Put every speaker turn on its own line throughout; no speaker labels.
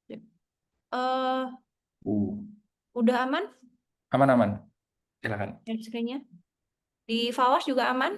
Eh,
Uh,
udah aman
Aman-aman. Silakan.
share screen-nya? Di Fawas juga aman?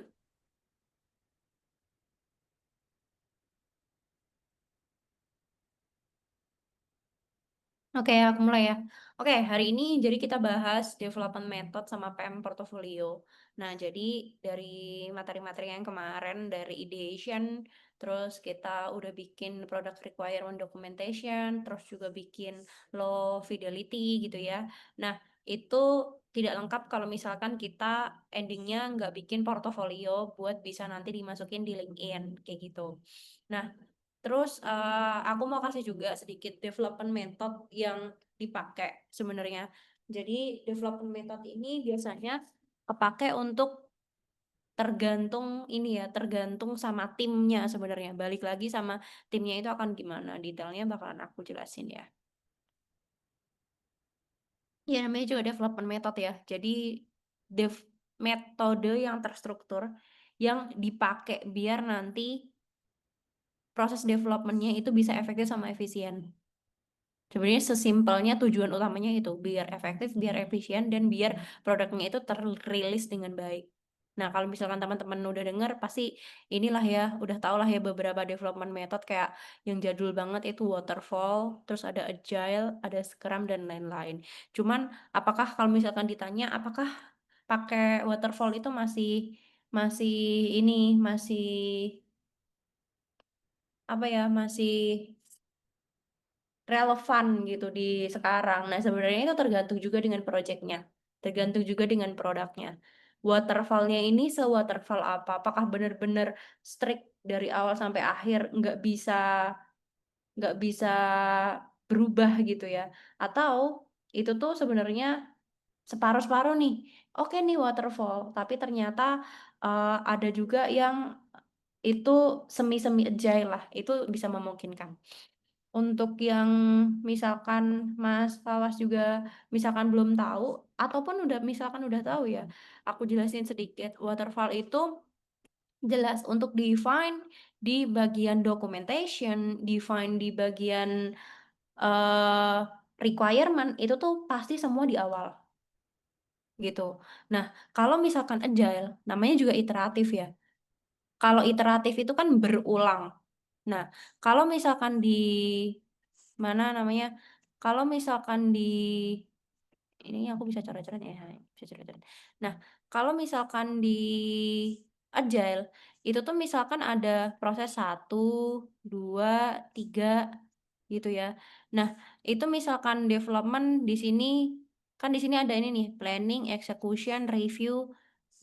Oke, aku mulai ya. Oke, hari ini jadi kita bahas development method sama PM portfolio. Nah, jadi dari materi-materi yang kemarin, dari ideation, terus kita udah bikin product requirement documentation, terus juga bikin low fidelity gitu ya. Nah, itu tidak lengkap kalau misalkan kita endingnya nggak bikin portofolio buat bisa nanti dimasukin di LinkedIn, kayak gitu. Nah, terus aku mau kasih juga sedikit development method yang dipakai sebenarnya. Jadi development method ini biasanya kepake untuk tergantung ini ya, tergantung sama timnya sebenarnya. Balik lagi sama timnya itu akan gimana. Detailnya bakalan aku jelasin ya. Ya namanya juga development method ya. Jadi dev metode yang terstruktur yang dipakai biar nanti proses developmentnya itu bisa efektif sama efisien. Sebenarnya sesimpelnya tujuan utamanya itu biar efektif, biar efisien, dan biar produknya itu terrilis dengan baik. Nah, kalau misalkan teman-teman udah denger, pasti inilah ya, udah tau lah ya beberapa development method kayak yang jadul banget itu waterfall, terus ada agile, ada scrum, dan lain-lain. Cuman, apakah kalau misalkan ditanya, apakah pakai waterfall itu masih masih apa ya, masih relevan gitu di sekarang. Nah, sebenarnya itu tergantung juga dengan projectnya, tergantung juga dengan produknya. Waterfallnya ini se-waterfall apa? Apakah benar-benar strict dari awal sampai akhir, nggak bisa berubah gitu ya? Atau itu tuh sebenarnya separuh-separuh nih. Oke nih waterfall, tapi ternyata ada juga yang itu semi-semi agile lah. Itu bisa memungkinkan. Untuk yang misalkan Mas Fawas juga misalkan belum tahu ataupun misalkan udah tahu ya, aku jelasin sedikit. Waterfall itu jelas untuk define di bagian documentation, define di bagian eh, requirement itu tuh pasti semua di awal gitu. Nah, kalau misalkan agile namanya juga iteratif ya. Kalau iteratif itu kan berulang. Nah, kalau misalkan di mana namanya? Kalau misalkan di ini aku bisa coret-coret ya, bisa coret-coret. Nah, kalau misalkan di agile itu tuh misalkan ada proses 1, 2, 3 gitu ya. Nah, itu misalkan development di sini kan di sini ada ini nih, planning, execution, review.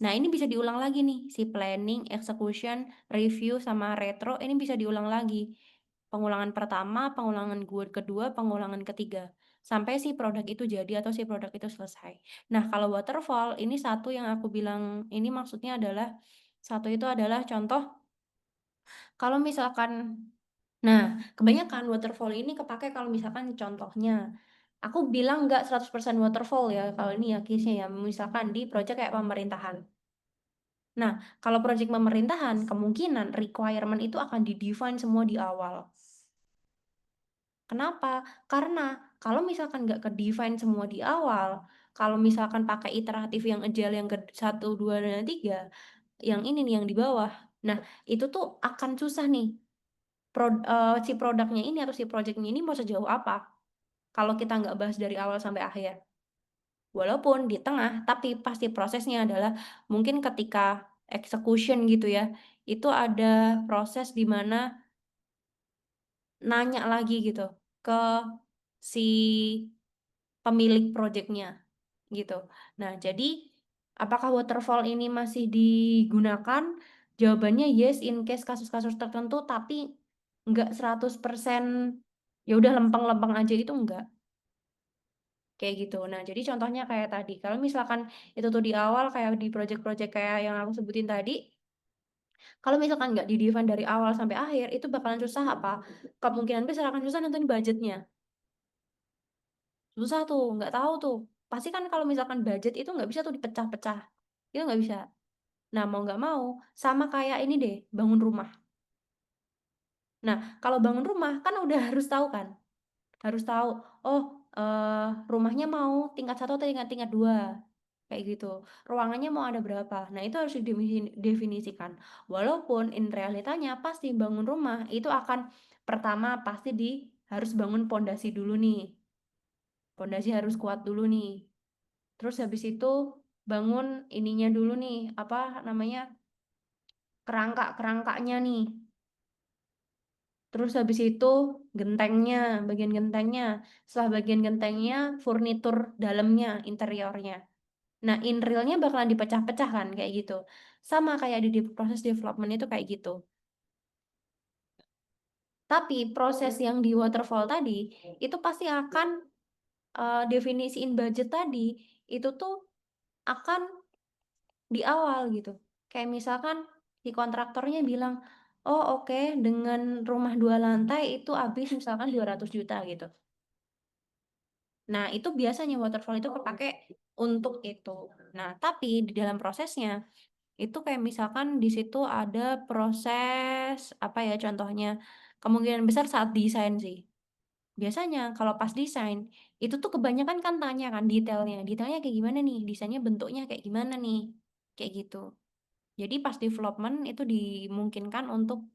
Nah, ini bisa diulang lagi nih, si planning, execution, review sama retro ini bisa diulang lagi. Pengulangan pertama, pengulangan kedua, pengulangan ketiga. Sampai si produk itu jadi atau si produk itu selesai. Nah, kalau waterfall ini satu yang aku bilang ini maksudnya adalah satu itu adalah contoh kalau misalkan nah, kebanyakan waterfall ini kepake kalau misalkan contohnya aku bilang nggak 100% waterfall ya kalau ini ya case-nya ya misalkan di project kayak pemerintahan. Nah, kalau project pemerintahan kemungkinan requirement itu akan di-define semua di awal. Kenapa? Karena kalau misalkan nggak ke-define semua di awal, kalau misalkan pakai iteratif yang agile yang ke 1, 2, dan 3, yang ini nih yang di bawah. Nah, itu tuh akan susah nih. Si produknya ini atau si projectnya ini mau sejauh apa kalau kita nggak bahas dari awal sampai akhir. Walaupun di tengah, tapi pasti prosesnya adalah mungkin ketika execution gitu ya, itu ada proses di mana nanya lagi gitu ke si pemilik projectnya gitu. Nah, jadi apakah waterfall ini masih digunakan? Jawabannya yes in case kasus-kasus tertentu, tapi nggak 100% ya udah lempeng-lempeng aja itu enggak. Kayak gitu. Nah, jadi contohnya kayak tadi. Kalau misalkan itu tuh di awal kayak di project-project kayak yang aku sebutin tadi, kalau misalkan nggak di-define dari awal sampai akhir, itu bakalan susah apa? Kemungkinan besar akan susah nentuin budgetnya. Susah tuh, nggak tahu tuh. Pasti kan kalau misalkan budget itu nggak bisa tuh dipecah-pecah. Itu nggak bisa. Nah, mau nggak mau, sama kayak ini deh, bangun rumah. Nah, kalau bangun rumah kan udah harus tahu kan, Harus tahu, oh, rumahnya mau tingkat satu atau tingkat 2 kayak gitu. Ruangannya mau ada berapa. Nah, itu harus definisikan. Walaupun in realitanya pasti bangun rumah itu akan pertama pasti harus bangun pondasi dulu nih. Pondasi harus kuat dulu nih. Terus habis itu bangun ininya dulu nih, apa namanya, kerangkanya nih. Terus habis itu gentengnya, bagian gentengnya. Setelah bagian gentengnya, furnitur dalamnya, interiornya. Nah, in-realnya bakalan dipecah-pecah kan, kayak gitu. Sama kayak di proses development itu kayak gitu. Tapi proses yang di waterfall tadi, itu pasti akan definisiin budget tadi, itu tuh akan di awal gitu. Kayak misalkan si kontraktornya bilang, oh oke, dengan rumah 2 lantai itu habis misalkan 200 juta gitu. Nah, itu biasanya waterfall itu kepake untuk itu. Nah, tapi di dalam prosesnya itu kayak misalkan di situ ada proses apa ya contohnya, kemungkinan besar saat desain sih. Biasanya kalau pas desain itu tuh kebanyakan kan tanya kan detailnya. Detailnya kayak gimana nih? Desainnya bentuknya kayak gimana nih? Kayak gitu. Jadi pas development itu dimungkinkan untuk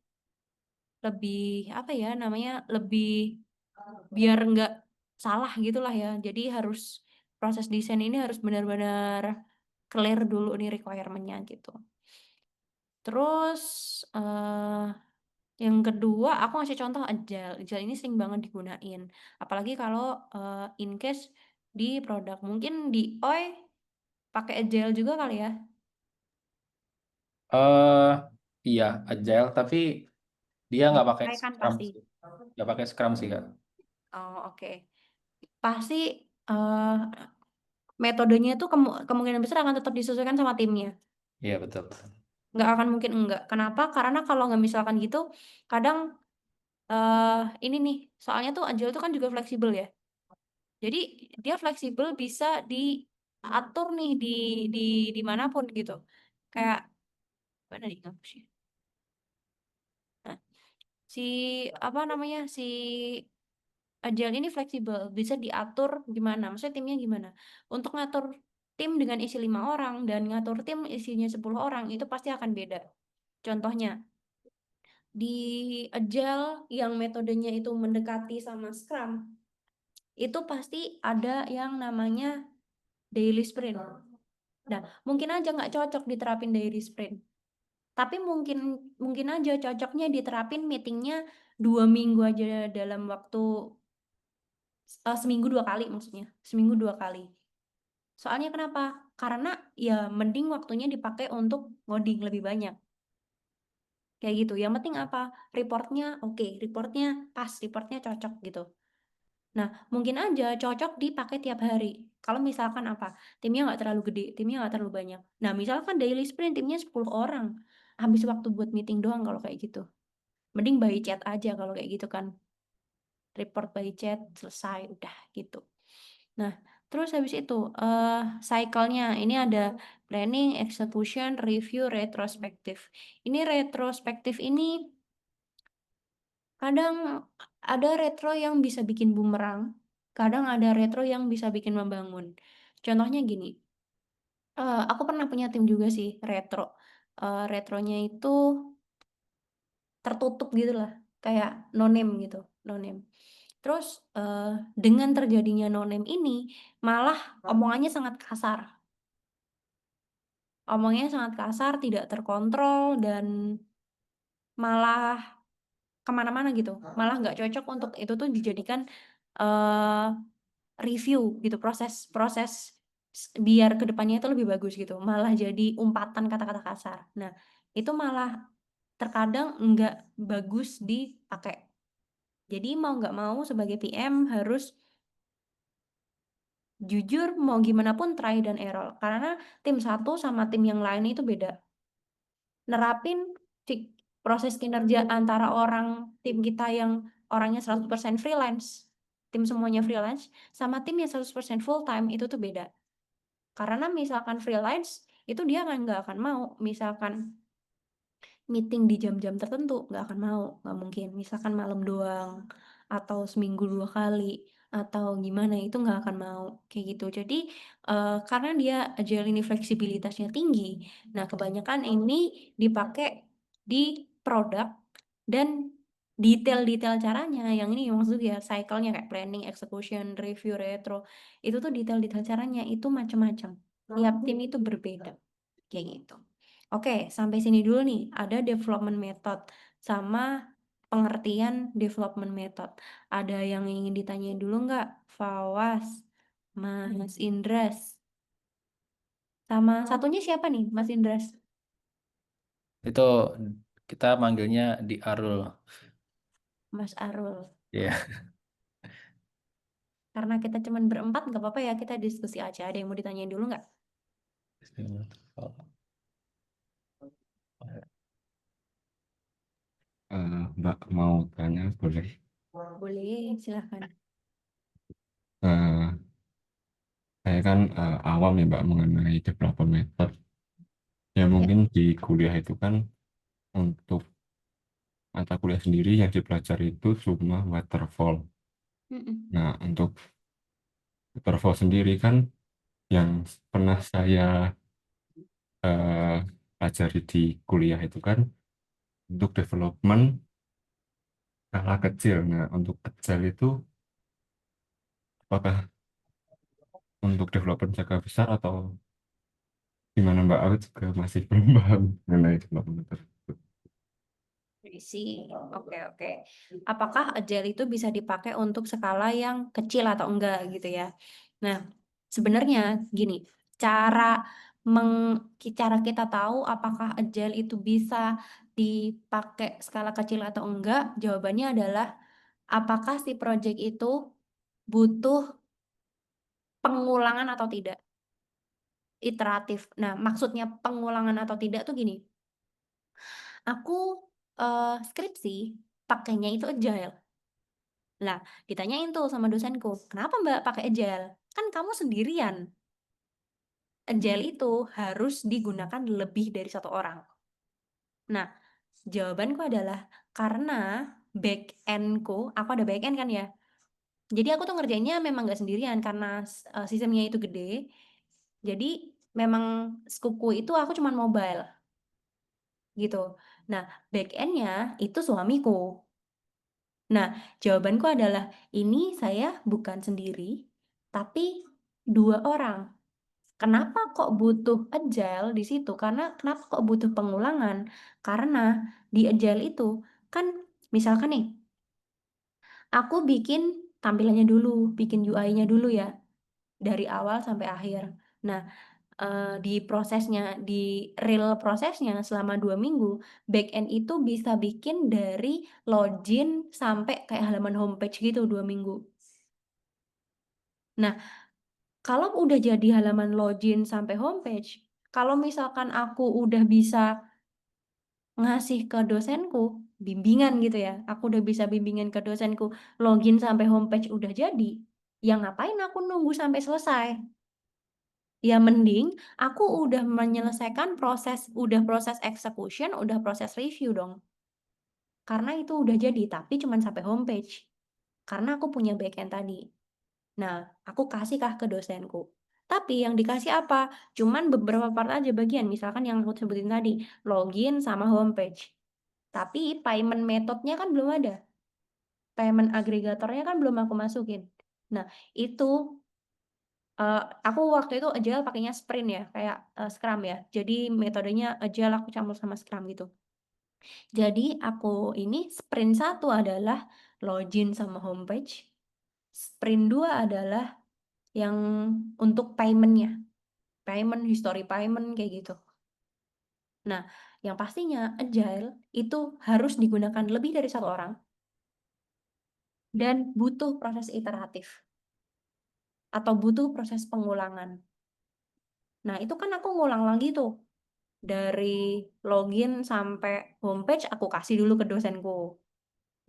lebih apa ya namanya, lebih biar nggak salah gitulah ya. Jadi harus proses desain ini harus benar-benar clear dulu nih requirement-nya gitu. Terus eh yang kedua aku ngasih contoh Agile. Agile ini sering banget digunain. Apalagi kalau in case di produk. Mungkin di OI pakai Agile juga kali ya.
eh iya, agile, tapi dia nggak pakai
Pakai kan
Scrum
pasti.
sih. Nggak pakai Scrum sih, Kak.
Oh, oke. Pasti eh metodenya itu kemungkinan besar akan tetap disesuaikan sama timnya.
Iya, betul.
Nggak akan mungkin enggak. Kenapa? Karena kalau nggak misalkan gitu, kadang ini nih, soalnya tuh Agile itu kan juga fleksibel ya. Jadi dia fleksibel bisa diatur nih di dimanapun gitu. Kayak mana nih ngapusnya? Nah, si apa namanya si Agile ini fleksibel, bisa diatur gimana? Maksudnya timnya gimana? Untuk ngatur tim dengan isi 5 orang dan ngatur tim isinya 10 orang itu pasti akan beda. Contohnya di Agile yang metodenya itu mendekati sama Scrum, itu pasti ada yang namanya daily sprint. Nah, mungkin aja nggak cocok diterapin daily sprint. Tapi mungkin mungkin aja cocoknya diterapin meetingnya 2 minggu aja dalam waktu seminggu 2 kali maksudnya. Seminggu 2 kali. Soalnya kenapa? Karena ya mending waktunya dipakai untuk ngoding lebih banyak. Kayak gitu. Yang penting apa? Reportnya oke, reportnya pas, reportnya cocok gitu. Nah, mungkin aja cocok dipakai tiap hari. Kalau misalkan apa? Timnya nggak terlalu gede, timnya nggak terlalu banyak. Nah, misalkan daily sprint timnya 10 orang. Habis waktu buat meeting doang kalau kayak gitu. Mending by chat aja kalau kayak gitu kan. Report by chat, selesai, udah gitu. Nah, terus habis itu, cycle-nya. Ini ada planning, execution, review, retrospektif. Ini retrospektif ini kadang ada retro yang bisa bikin bumerang, kadang ada retro yang bisa bikin membangun. Contohnya gini, aku pernah punya tim juga sih retro. Retronya itu tertutup gitu lah, kayak no name gitu, no name. Terus dengan terjadinya no name ini, malah omongannya sangat kasar. Omongannya sangat kasar, tidak terkontrol, dan malah kemana-mana gitu. Malah nggak cocok untuk itu tuh dijadikan eh review gitu, proses proses biar kedepannya itu lebih bagus gitu, malah jadi umpatan kata-kata kasar. Nah, itu malah terkadang nggak bagus dipakai. Jadi mau nggak mau sebagai PM harus jujur mau gimana pun try dan error. Karena tim satu sama tim yang lain itu beda. Nerapin proses kinerja antara orang tim kita yang orangnya 100% freelance, tim semuanya freelance, sama tim yang 100% full time itu tuh beda. Karena misalkan freelance, itu dia nggak akan mau. Misalkan meeting di jam-jam tertentu, nggak akan mau. Nggak mungkin. Misalkan malam doang. atau seminggu 2 kali, atau gimana, itu nggak akan mau, kayak gitu. Jadi, karena dia agile ini fleksibilitasnya tinggi, nah kebanyakan ini dipakai di produk dan detail-detail caranya yang ini maksud ya cycle-nya kayak planning, execution, review, retro, itu tuh detail-detail caranya itu macam-macam. Tiap tim itu berbeda, kayak gitu. Oke, sampai sini dulu nih, ada development method sama pengertian development method. Ada yang ingin ditanyain dulu nggak? Fawas, Mas Indras, sama satunya siapa nih, Mas Indras?
Itu kita manggilnya di Arul.
Mas Arul.
Ya.
Karena kita cuman berempat, nggak apa-apa ya, kita diskusi aja. Ada yang mau ditanyain dulu nggak?
Mbak mau tanya boleh?
Boleh, silahkan.
Eh, saya kan awam ya Mbak mengenai development method. Ya
Ya.
mungkin di kuliah itu kan untuk mata kuliah sendiri yang dipelajari itu cuma waterfall.
Mm-mm.
Nah untuk waterfall sendiri kan yang pernah saya eh, pelajari di kuliah itu kan untuk development skala kecil. Nah untuk kecil itu apakah untuk development skala besar atau gimana Mbak? Aku juga masih belum paham mengenai development method.
Isi, oke oke. Apakah agile itu bisa dipakai untuk skala yang kecil atau enggak gitu ya? Nah, sebenarnya gini, cara cara kita tahu apakah agile itu bisa dipakai skala kecil atau enggak, jawabannya adalah apakah si project itu butuh pengulangan atau tidak, iteratif. Nah, maksudnya pengulangan atau tidak tuh gini, aku skripsi pakainya itu agile. Lah, ditanyain tuh sama dosenku, "Kenapa Mbak pakai agile? Kan kamu sendirian." Agile itu harus digunakan lebih dari satu orang. Nah, jawabanku adalah karena back end-ku, aku ada back end kan ya. Jadi aku tuh ngerjainnya memang nggak sendirian karena sistemnya itu gede. Jadi memang skuku itu aku cuman mobile gitu. Nah, back end-nya itu suamiku. Nah, jawabanku adalah ini saya bukan sendiri, tapi 2 orang. Kenapa kok butuh agile di situ? Karena kenapa kok butuh pengulangan? Karena di agile itu kan misalkan nih, aku bikin tampilannya dulu, bikin UI-nya dulu ya, dari awal sampai akhir. Nah, di prosesnya, di real prosesnya selama 2 minggu, backend itu bisa bikin dari login sampai kayak halaman homepage gitu 2 minggu. Nah, kalau udah jadi halaman login sampai homepage, kalau misalkan aku udah bisa ngasih ke dosenku, bimbingan gitu ya, aku udah bisa bimbingan ke dosenku, login sampai homepage udah jadi, ya ngapain aku nunggu sampai selesai? Ya mending aku udah menyelesaikan udah proses execution, udah proses review dong. Karena itu udah jadi, tapi cuman sampai homepage. Karena aku punya backend tadi. Nah, aku kasihkah ke dosenku. Tapi yang dikasih apa? Cuman beberapa part aja bagian, misalkan yang aku sebutin tadi, login sama homepage. Tapi payment methodnya kan belum ada. Payment agregatornya kan belum aku masukin. Nah, itu aku waktu itu Agile pakainya sprint ya, kayak, Scrum ya. Jadi metodenya Agile aku campur sama Scrum gitu. Jadi aku ini sprint satu adalah login sama homepage, sprint 2 adalah yang untuk payment-nya, payment, history payment kayak gitu. Nah, yang pastinya Agile itu harus digunakan lebih dari satu orang dan butuh proses iteratif atau butuh proses pengulangan. Nah, itu kan aku ngulang lagi tuh. Dari login sampai homepage aku kasih dulu ke dosenku,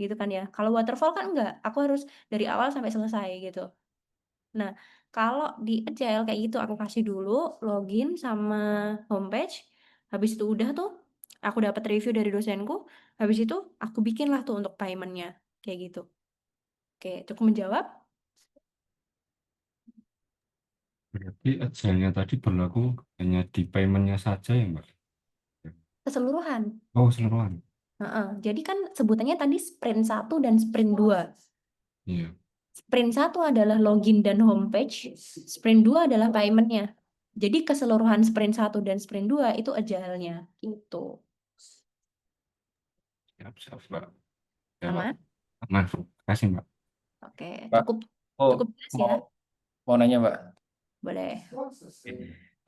gitu kan ya. Kalau waterfall kan enggak, aku harus dari awal sampai selesai gitu. Nah, kalau di Agile kayak gitu aku kasih dulu login sama homepage, habis itu udah tuh aku dapat review dari dosenku, habis itu aku bikinlah tuh untuk payment-nya, kayak gitu. Oke, cukup menjawab?
Berarti agile-nya tadi berlaku hanya di payment-nya saja ya, Mbak?
Keseluruhan.
Oh, seluruhan.
Heeh. Jadi kan sebutannya tadi sprint 1 dan sprint 2.
Iya.
Sprint 1 adalah login dan homepage, sprint 2 adalah payment-nya. Jadi keseluruhan sprint 1 dan sprint 2 itu agile-nya. Gitu.
Siap, siap, Mbak. Jawab.
Aman?
Aman. Terima kasih, Mbak.
Oke,
Mbak,
cukup
oh,
cukup jelas ya?
mau nanya Mbak.
Boleh.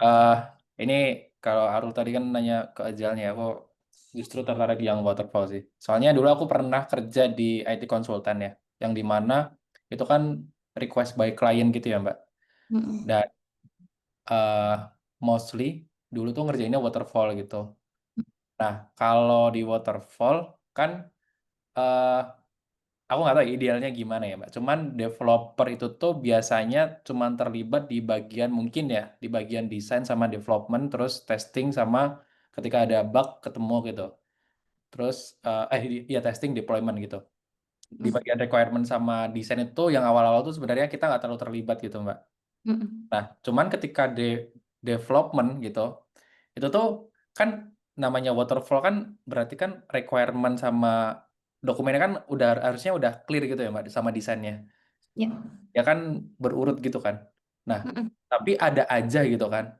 Eh ini kalau Arul tadi kan nanya ke agile-nya, aku justru tertarik yang waterfall sih. Soalnya dulu aku pernah kerja di IT konsultan ya, yang di mana itu kan request by client gitu ya Mbak.
Mm-mm.
Dan eh mostly dulu tuh ngerjainnya waterfall gitu. Nah, kalau di waterfall kan eh aku nggak tahu idealnya gimana ya, Mbak. Cuman developer itu tuh biasanya cuman terlibat di bagian mungkin ya, di bagian desain sama development, terus testing sama ketika ada bug ketemu gitu. Terus ya testing deployment gitu. Di
Mm-mm.
bagian requirement sama desain itu yang awal-awal tuh sebenarnya kita nggak terlalu terlibat gitu, Mbak.
Mm-mm.
Nah, cuman ketika development gitu, itu tuh kan namanya waterfall kan berarti kan requirement sama dokumennya kan udah harusnya udah clear gitu ya Mbak sama desainnya.
Ya.
Ya kan berurut gitu kan. Nah,
Mm-mm.
tapi ada aja gitu kan.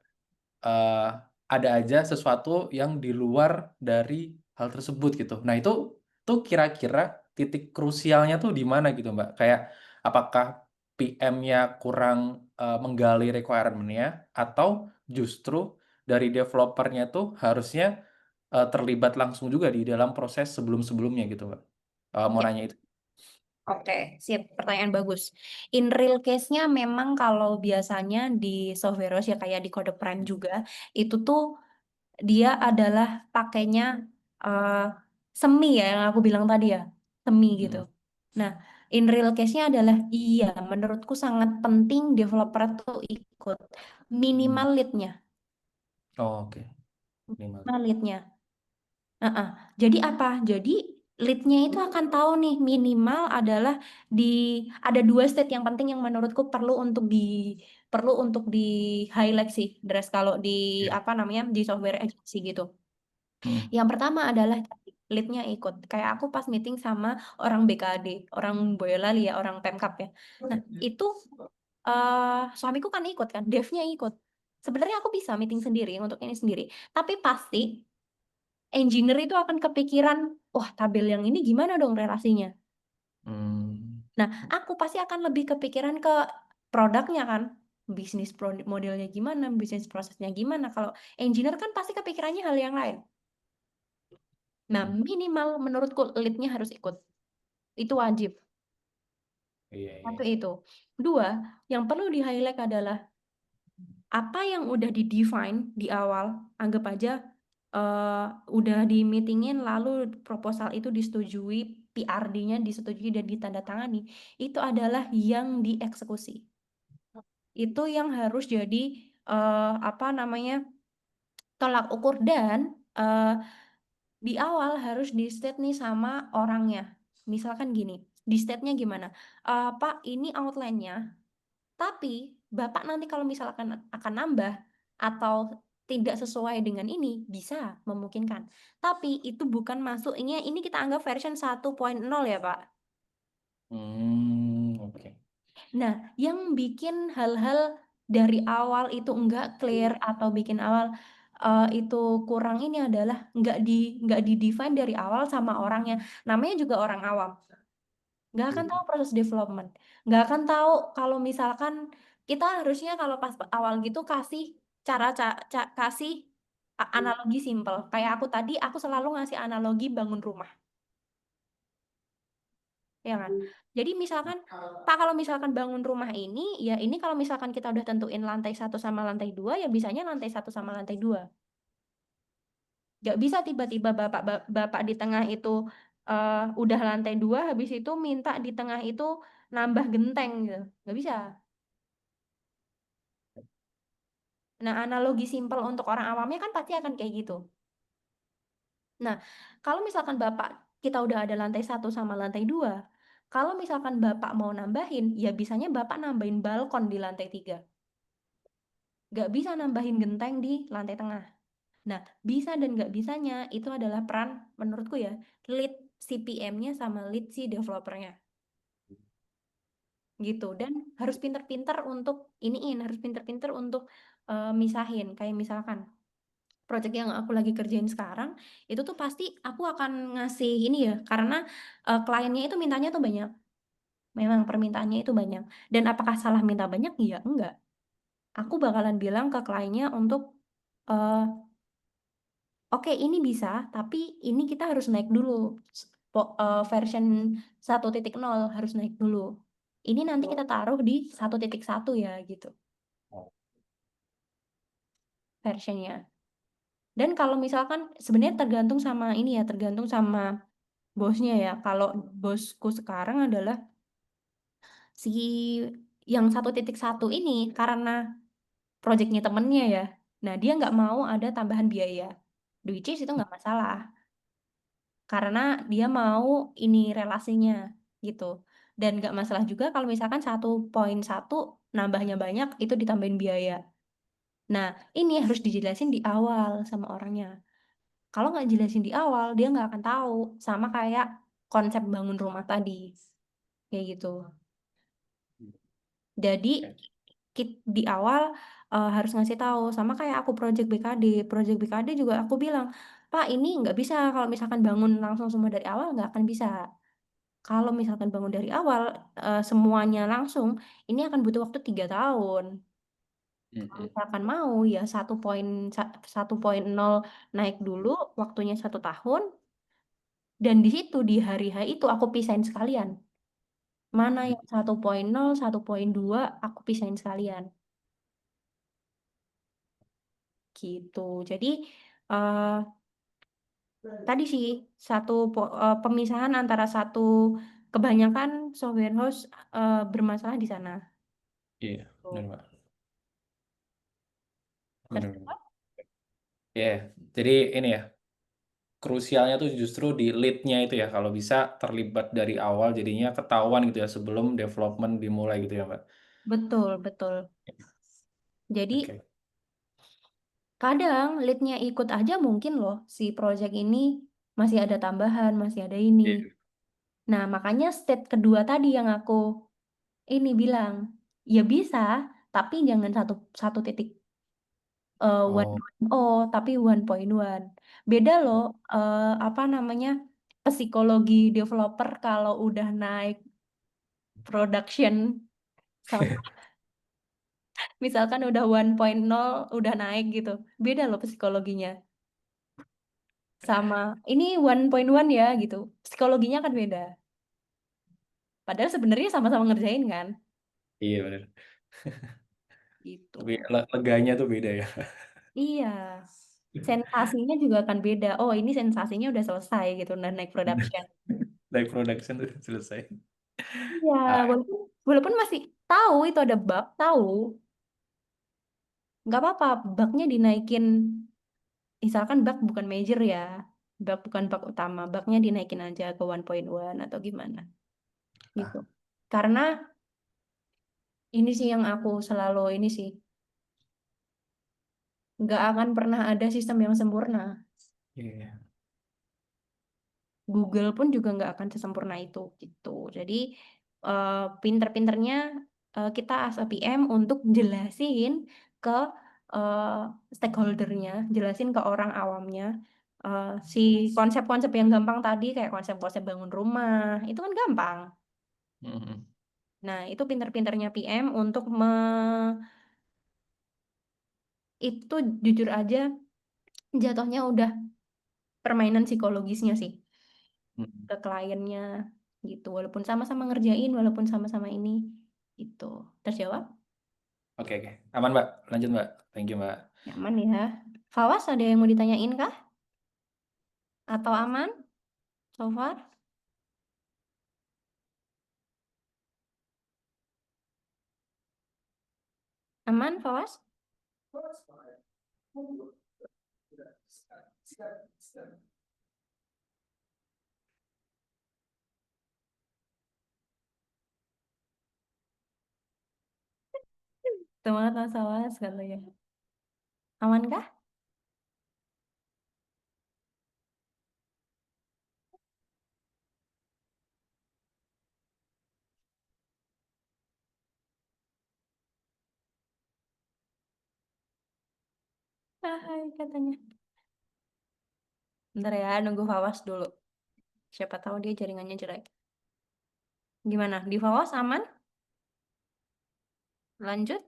eh ada aja sesuatu yang di luar dari hal tersebut gitu. Nah, itu tuh kira-kira titik krusialnya tuh di mana gitu Mbak? Kayak apakah PM-nya kurang menggali requirement-nya atau justru dari developernya tuh harusnya terlibat langsung juga di dalam proses sebelum-sebelumnya gitu Mbak. Mau
Ya.
nanya itu.
Oke, sip. Pertanyaan bagus. In real case-nya memang kalau biasanya di software house ya kayak di Code Prime juga, itu tuh dia adalah pakainya eh, semi ya yang aku bilang tadi ya, semi gitu.
Mm-mm.
Nah, in real case-nya adalah iya, menurutku sangat penting developer tuh ikut minimal lead-nya,
Oh, oke. Minimal.
minimal lead-nya. Heeh. Jadi apa? Jadi lead-nya itu akan tahu nih minimal adalah di ada dua state yang penting yang menurutku perlu untuk di highlight sih, Dres kalau di
Iya.
apa namanya di software agency gitu.
Mm.
Yang pertama adalah lead-nya ikut. Kayak aku pas meeting sama orang BKD, orang Boyolali ya, orang Pemkap ya. Nah, itu suamiku kan ikut kan, dev-nya ikut. Sebenarnya aku bisa meeting sendiri untuk ini sendiri, tapi pasti engineer itu akan kepikiran, wah tabel yang ini gimana dong relasinya.
Hmm.
Nah, aku pasti akan lebih kepikiran ke produknya kan, modelnya gimana, bisnis prosesnya gimana. Kalau engineer kan pasti kepikirannya hal yang lain. Nah, minimal menurutku lead-nya harus ikut. Itu wajib.
Iya, iya.
Satu itu. Dua, yang perlu di-highlight adalah apa yang udah di-define di awal, anggap aja udah di meetingin lalu proposal itu disetujui, PRD-nya disetujui dan ditandatangani, itu adalah yang dieksekusi. Itu yang harus jadi apa namanya tolak ukur dan di awal harus di state nih sama orangnya. Misalkan gini, di state-nya gimana? Pak, ini outline-nya, tapi Bapak nanti kalau misalkan akan nambah atau tidak sesuai dengan ini, bisa memungkinkan. Tapi itu bukan masuk, ini kita anggap version 1.0 ya, Pak.
Oke.
Nah, yang bikin hal-hal dari awal itu enggak clear atau bikin awal itu kurang ini adalah nggak di define dari awal sama orangnya. Namanya juga orang awam. Nggak akan tahu proses development. Nggak akan tahu kalau misalkan kita harusnya kalau pas awal gitu kasih kasih analogi simple. Kayak aku tadi, aku selalu ngasih analogi bangun rumah. Ya kan? Jadi misalkan, Pak kalau misalkan bangun rumah ini, ya ini kalau misalkan kita udah tentuin lantai 1 sama lantai 2, ya bisanya lantai 1 sama lantai 2. Gak bisa tiba-tiba bapak di tengah itu udah lantai 2, habis itu minta di tengah itu nambah genteng gitu. Gak bisa. Nah, analogi simpel untuk orang awamnya kan pasti akan kayak gitu. Nah, kalau misalkan bapak kita udah ada lantai 1 sama lantai 2, Kalau misalkan Bapak mau nambahin, ya bisanya Bapak nambahin balkon di lantai 3. Nggak bisa nambahin genteng di lantai tengah. Nah, bisa dan nggak bisanya itu adalah peran menurutku ya, lead si PM-nya sama lead si developernya. Gitu. Dan harus pinter-pinter untuk harus pinter-pinter untuk misahin. Kayak misalkan project yang aku lagi kerjain sekarang, itu tuh pasti aku akan ngasih ini ya, karena kliennya itu mintanya tuh banyak. Memang permintaannya itu banyak. Dan apakah salah minta banyak? Iya, enggak. Aku bakalan bilang ke kliennya untuk eh, oke, ini bisa, tapi ini kita harus naik dulu. Version 1.0 harus naik dulu. Ini nanti kita taruh di 1.1 ya, gitu versionnya. Dan kalau misalkan sebenarnya tergantung sama ini ya, tergantung sama bosnya ya. Kalau bosku sekarang adalah si yang 1.1 ini karena projectnya temennya ya. Nah, dia nggak mau ada tambahan biaya. Which is itu nggak masalah. Karena dia mau ini relasinya gitu. Dan nggak masalah juga kalau misalkan 1.1 nambahnya banyak itu ditambahin biaya. Nah, ini harus dijelasin di awal sama orangnya. Kalau nggak jelasin di awal, dia nggak akan tahu. Sama kayak konsep bangun rumah tadi. Kayak gitu. Jadi di awal harus ngasih tahu. Sama kayak aku project BKD. Project BKD juga aku bilang, Pak ini nggak bisa kalau misalkan bangun langsung semua dari awal nggak akan bisa. Kalau misalkan bangun dari awal semuanya langsung, ini akan butuh waktu 3 tahun. Kalau misalkan mau ya 1.0 naik dulu, waktunya 1 tahun, dan di situ di hari H itu aku pisahin sekalian. Mana yang 1.0, 1.2 aku pisahin sekalian. Gitu. Jadi eh tadi sih pemisahan antara kebanyakan software house bermasalah di sana.
Iya, benar,
Tuh.
Mbak. Benar, benar.
Terjawab?
Iya, jadi ini ya, krusialnya tuh justru di lead-nya itu ya, kalau bisa terlibat dari awal jadinya ketahuan gitu ya sebelum development dimulai gitu ya, Mbak.
Betul, betul. Jadi
Oke.
kadang lead-nya ikut aja mungkin loh si project ini masih ada tambahan, masih ada ini.
Iya.
Nah, makanya step kedua tadi yang aku ini bilang, ya bisa, tapi jangan satu satu titik
Oh,
1.0, tapi 1.1. Beda loh, apa namanya, psikologi developer kalau udah naik production sama misalkan udah 1.0 udah naik gitu. Beda loh psikologinya. Sama ini 1.1 ya gitu. Psikologinya kan beda. Padahal sebenarnya sama-sama ngerjain kan?
iya benar.
Gitu.
Tapi leganya tuh beda ya.
Iya. Sensasinya juga akan beda. Oh, ini sensasinya udah selesai gitu, udah naik production.
Dari production tuh selesai.
Iya,
Ah,
walaupun walaupun masih tahu itu ada bug, tahu. Nggak apa-apa, bugnya dinaikin. Misalkan bug bukan major ya, bug bukan bug utama, bugnya dinaikin aja ke 1.1 atau gimana. Gitu. Karena ini sih yang aku selalu ini sih, nggak akan pernah ada sistem yang sempurna.
iya.
Google pun juga nggak akan sesempurna itu gitu. Jadi eh, pinter-pinternya kita as a PM untuk jelasin ke eh, stakeholdernya, jelasin ke orang awamnya si konsep-konsep yang gampang tadi kayak konsep-konsep bangun rumah itu kan gampang.
Mm-mm.
Nah itu pinter-pinternya PM untuk itu jujur aja jatuhnya udah permainan psikologisnya sih
Mm-mm.
ke kliennya gitu walaupun sama-sama ngerjain walaupun sama-sama ini itu terjawab
Oke, oke. Aman, Mbak. Lanjut, Mbak. Thank you, Mbak.
nyaman ya. Fawas ada yang mau ditanyain kah atau aman so far aman Fawas. Semangat Mas Awas katanya. Aman kah? Hai katanya. Bentar ya, nunggu Fawas dulu. Siapa tahu dia jaringannya jelek. Gimana? Di Fawas aman? Lanjut?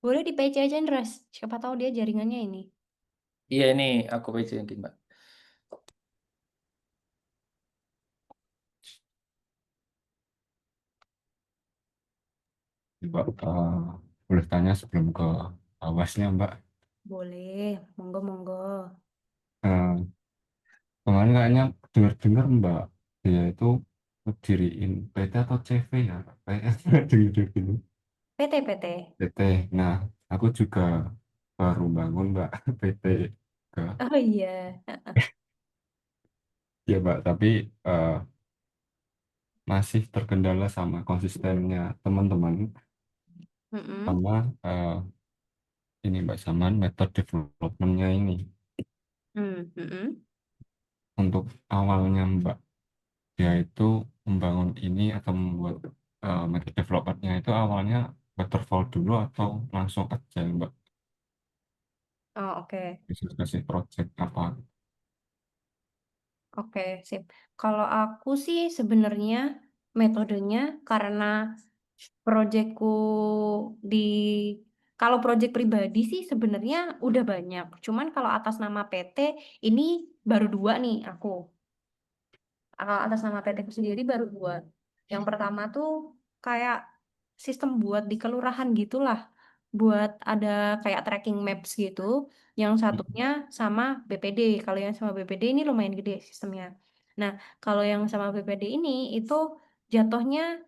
Boleh di PC aja, Ndras. Siapa tahu dia jaringannya ini.
Iya ini aku PC mungkin Mbak.
Mbak, boleh tanya sebelum ke awasnya, Mbak.
Boleh, monggo-monggo.
Eh, Kemarin kayaknya dengar-dengar Mbak, dia itu ngediriin PT atau CV ya? Kayaknya dengar gitu.
PT, PT.
PT. Nah, aku juga baru bangun Mbak PT. Ke,
Oh iya.
ya Mbak, tapi eh, masih terkendala sama konsistennya teman-teman
Mm-mm.
sama ini Mbak, sama method developmentnya ini.
Mm-mm.
Untuk awalnya Mbak, dia itu membangun ini atau membuat method developmentnya itu awalnya waterfall dulu atau langsung aja Mbak?
Oh, oke.
Bisa kasih project apa?
Oke, sip. Kalau aku sih sebenarnya metodenya karena proyekku di kalau proyek pribadi sih sebenarnya udah banyak. Cuman kalau atas nama PT ini baru 2 nih aku. Kalau atas nama PT ku sendiri baru 2. Yang pertama tuh kayak sistem buat di kelurahan gitulah. Buat ada kayak tracking maps gitu. Yang satunya sama BPD. Kalau yang sama BPD ini lumayan gede sistemnya. Nah, kalau yang sama BPD ini itu jatuhnya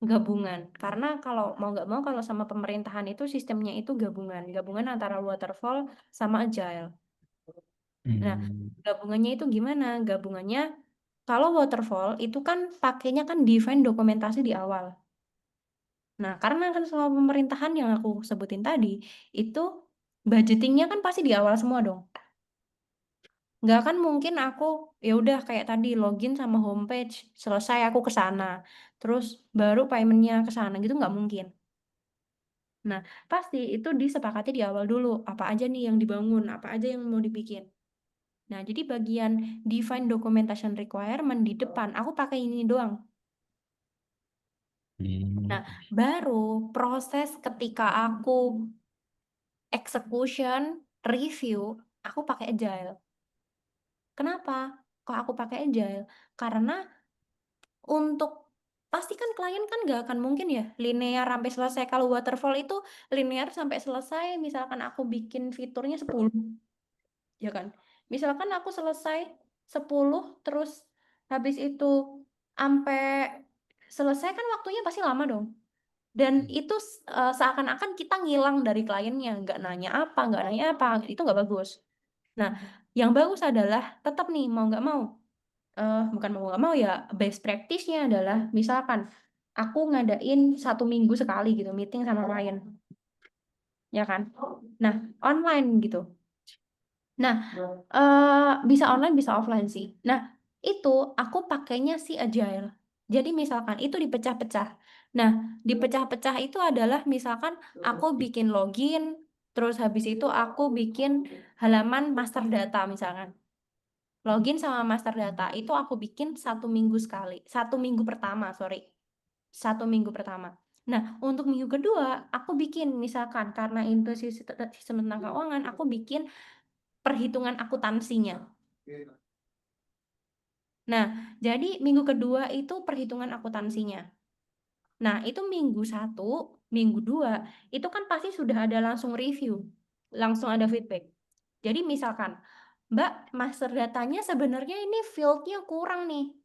gabungan. Karena kalau mau nggak mau kalau sama pemerintahan itu sistemnya itu gabungan. Gabungan antara waterfall sama agile. Nah,
Hmm.
gabungannya itu gimana? Gabungannya kalau waterfall itu kan pakainya kan define dokumentasi di awal. Nah, karena kan semua pemerintahan yang aku sebutin tadi itu budgetingnya kan pasti di awal semua dong. Nggak kan mungkin aku ya udah kayak tadi login sama homepage selesai aku ke sana, terus baru paymentnya ke sana gitu nggak mungkin. Nah, pasti itu disepakati di awal dulu apa aja nih yang dibangun, apa aja yang mau dibikin. Nah, jadi bagian define documentation requirement di depan aku pakai ini doang. Nah,
Hmm.
baru proses ketika aku execution, review, aku pakai agile. Kenapa? Kok aku pakai agile? Karena untuk pasti kan klien kan nggak akan mungkin ya linear sampai selesai. Kalau waterfall itu linear sampai selesai, misalkan aku bikin fiturnya 10, ya kan? Misalkan aku selesai 10, terus habis itu sampai selesai kan waktunya pasti lama dong. Dan itu seakan-akan kita ngilang dari kliennya, nggak nanya apa, itu nggak bagus. Nah, yang bagus adalah tetap nih mau nggak mau, bukan mau nggak mau ya, best practice-nya adalah misalkan aku ngadain 1 minggu sekali gitu meeting sama klien, ya kan? Nah, online gitu. Nah, bisa online bisa offline sih. Nah, itu aku pakainya si agile. Jadi misalkan itu dipecah-pecah. Nah, dipecah-pecah itu adalah misalkan aku bikin login, terus habis itu aku bikin halaman master data misalkan. Login sama master data itu aku bikin 1 minggu sekali. 1 minggu pertama, sorry. 1 minggu pertama. Nah, untuk minggu kedua, aku bikin misalkan karena itu sistem tentang keuangan, aku bikin perhitungan akuntansinya. Nah, jadi minggu kedua itu perhitungan akuntansinya. Nah, itu minggu 1, minggu 2, itu kan pasti sudah ada langsung review, langsung ada feedback. Jadi misalkan, Mbak, master datanya sebenarnya ini field-nya kurang nih.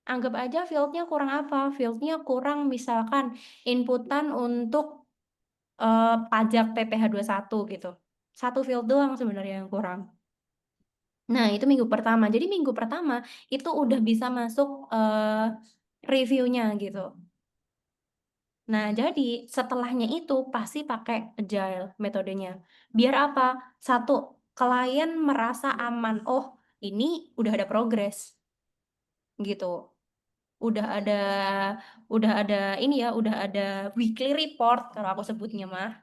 Anggap aja field-nya kurang apa? Field-nya kurang misalkan inputan untuk pajak PPh 21 gitu. Satu field doang sebenarnya yang kurang. Nah, itu minggu pertama. Jadi minggu pertama itu udah bisa masuk reviewnya gitu. Nah, jadi setelahnya itu pasti pakai agile metodenya. Biar apa? Satu, klien merasa aman. Oh, ini udah ada progres gitu. Udah ada ini ya, udah ada weekly report kalau aku sebutnya mah.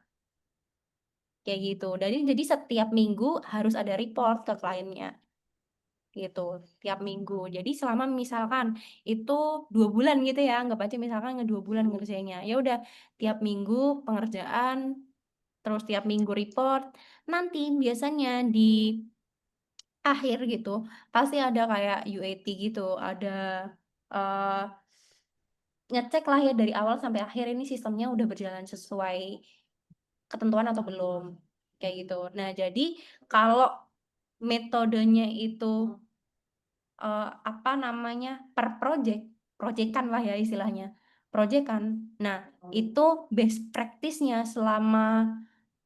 Kayak gitu. Jadi setiap minggu harus ada report ke kliennya. Gitu, tiap minggu. Jadi selama misalkan itu 2 bulan gitu ya, anggap aja misalkan 2 bulan ngerjainnya. Ya udah, tiap minggu pengerjaan, terus tiap minggu report. Nanti biasanya di akhir gitu, pasti ada kayak UAT gitu, ada eh ngecek lah ya dari awal sampai akhir ini sistemnya udah berjalan sesuai ketentuan atau belum. Kayak gitu. Nah, jadi kalau metodenya itu apa namanya, per proyekan lah ya istilahnya, proyekan. Nah, itu best practice-nya selama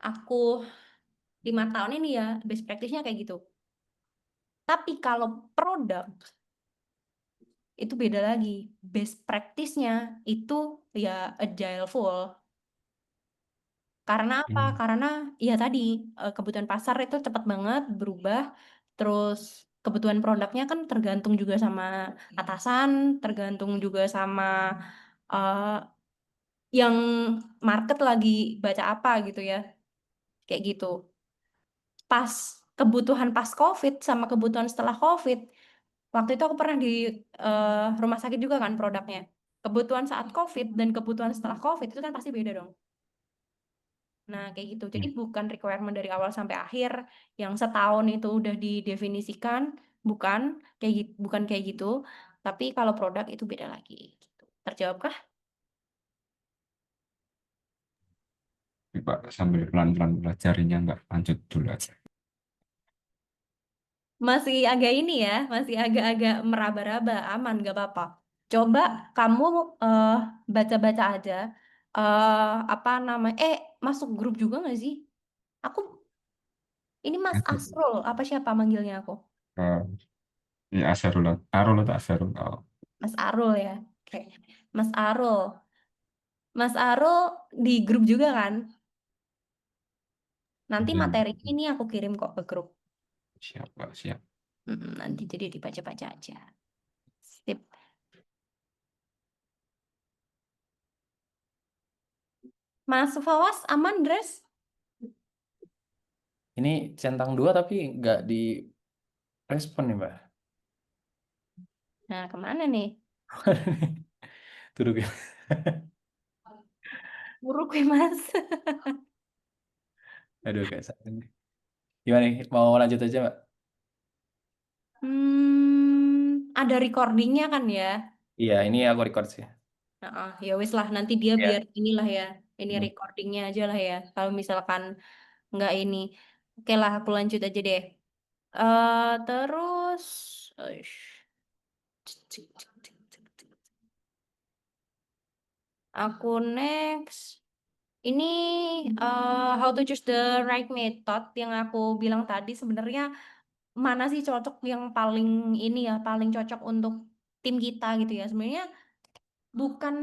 aku 5 tahun ini ya, best practice-nya kayak gitu. Tapi kalau produk, itu beda lagi. Best practice-nya itu ya agile full. Karena apa? Karena ya tadi, kebutuhan pasar itu cepat banget berubah, terus kebutuhan produknya kan tergantung juga sama atasan, tergantung juga sama uh, yang market lagi baca apa gitu ya, kayak gitu. Pas kebutuhan pas COVID sama kebutuhan setelah COVID, waktu itu aku pernah di rumah sakit juga kan produknya. Kebutuhan saat COVID dan kebutuhan setelah COVID itu kan pasti beda dong. Nah, kayak gitu. Jadi bukan requirement dari awal sampai akhir yang setahun itu udah didefinisikan, bukan bukan kayak gitu. Tapi kalau produk itu beda lagi. Gitu. Terjawab kah?
Pak sambil pelan-pelan pelajarinya, nggak lanjut dulu aja.
Masih agak ini ya, masih agak-agak meraba-raba, aman, gak apa-apa. Coba kamu eh, baca-baca aja. Apa namanya? Masuk grup juga nggak sih? Aku ini Mas Asrul, apa siapa manggilnya aku?
Ini Asarul, Arul atau Asarul? Oh,
Mas Arul ya. Oke. Mas Arul. Mas Arul di grup juga kan? Nanti
iya,
materi ini aku kirim kok ke grup.
siap, Pak, siap.
Nanti jadi dibaca-baca aja. Sip. Mas Fawas aman, Dres?
Ini centang 2 tapi nggak di respon nih, Mbak.
Nah, kemana nih?
Duduk ya.
Buruk ya, Mas.
Aduh, kayak sakit nih. Gimana nih? Mau lanjut aja, Mbak?
Ada recordingnya kan ya?
Iya, ini aku record sih.
Nah, ya wis lah, nanti dia
Ya.
biar inilah ya. Ini
Hmm.
recordingnya aja lah ya. Kalau misalkan nggak ini. Oke lah, aku lanjut aja deh. Terus... Uish. Aku next. Ini how to choose the right method yang aku bilang tadi sebenarnya mana sih cocok yang paling ini ya, paling cocok untuk tim kita gitu ya. Sebenarnya bukan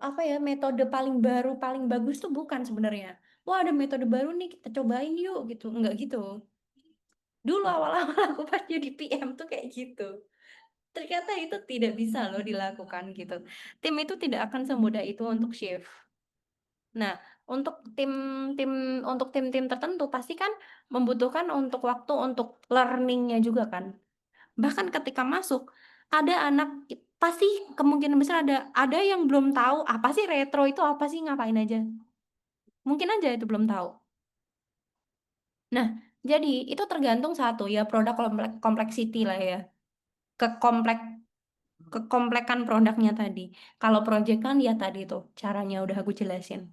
apa ya metode paling baru, paling bagus tuh bukan sebenarnya. Wah, ada metode baru nih kita cobain yuk gitu. Enggak gitu. Dulu awal-awal aku pas jadi PM tuh kayak gitu. Ternyata itu tidak bisa loh dilakukan gitu. Tim itu tidak akan semudah itu untuk shift. Nah, untuk tim-tim untuk tim-tim tertentu pasti kan membutuhkan untuk waktu untuk learningnya juga kan. Bahkan ketika masuk ada anak pasti kemungkinan besar ada yang belum tahu apa sih retro itu apa sih ngapain aja. Mungkin aja itu belum tahu. Nah, jadi itu tergantung satu ya produk kompleksity lah ya. Ke kompleks kekomplekan produknya tadi. Kalau project kan ya tadi tuh caranya udah aku jelasin.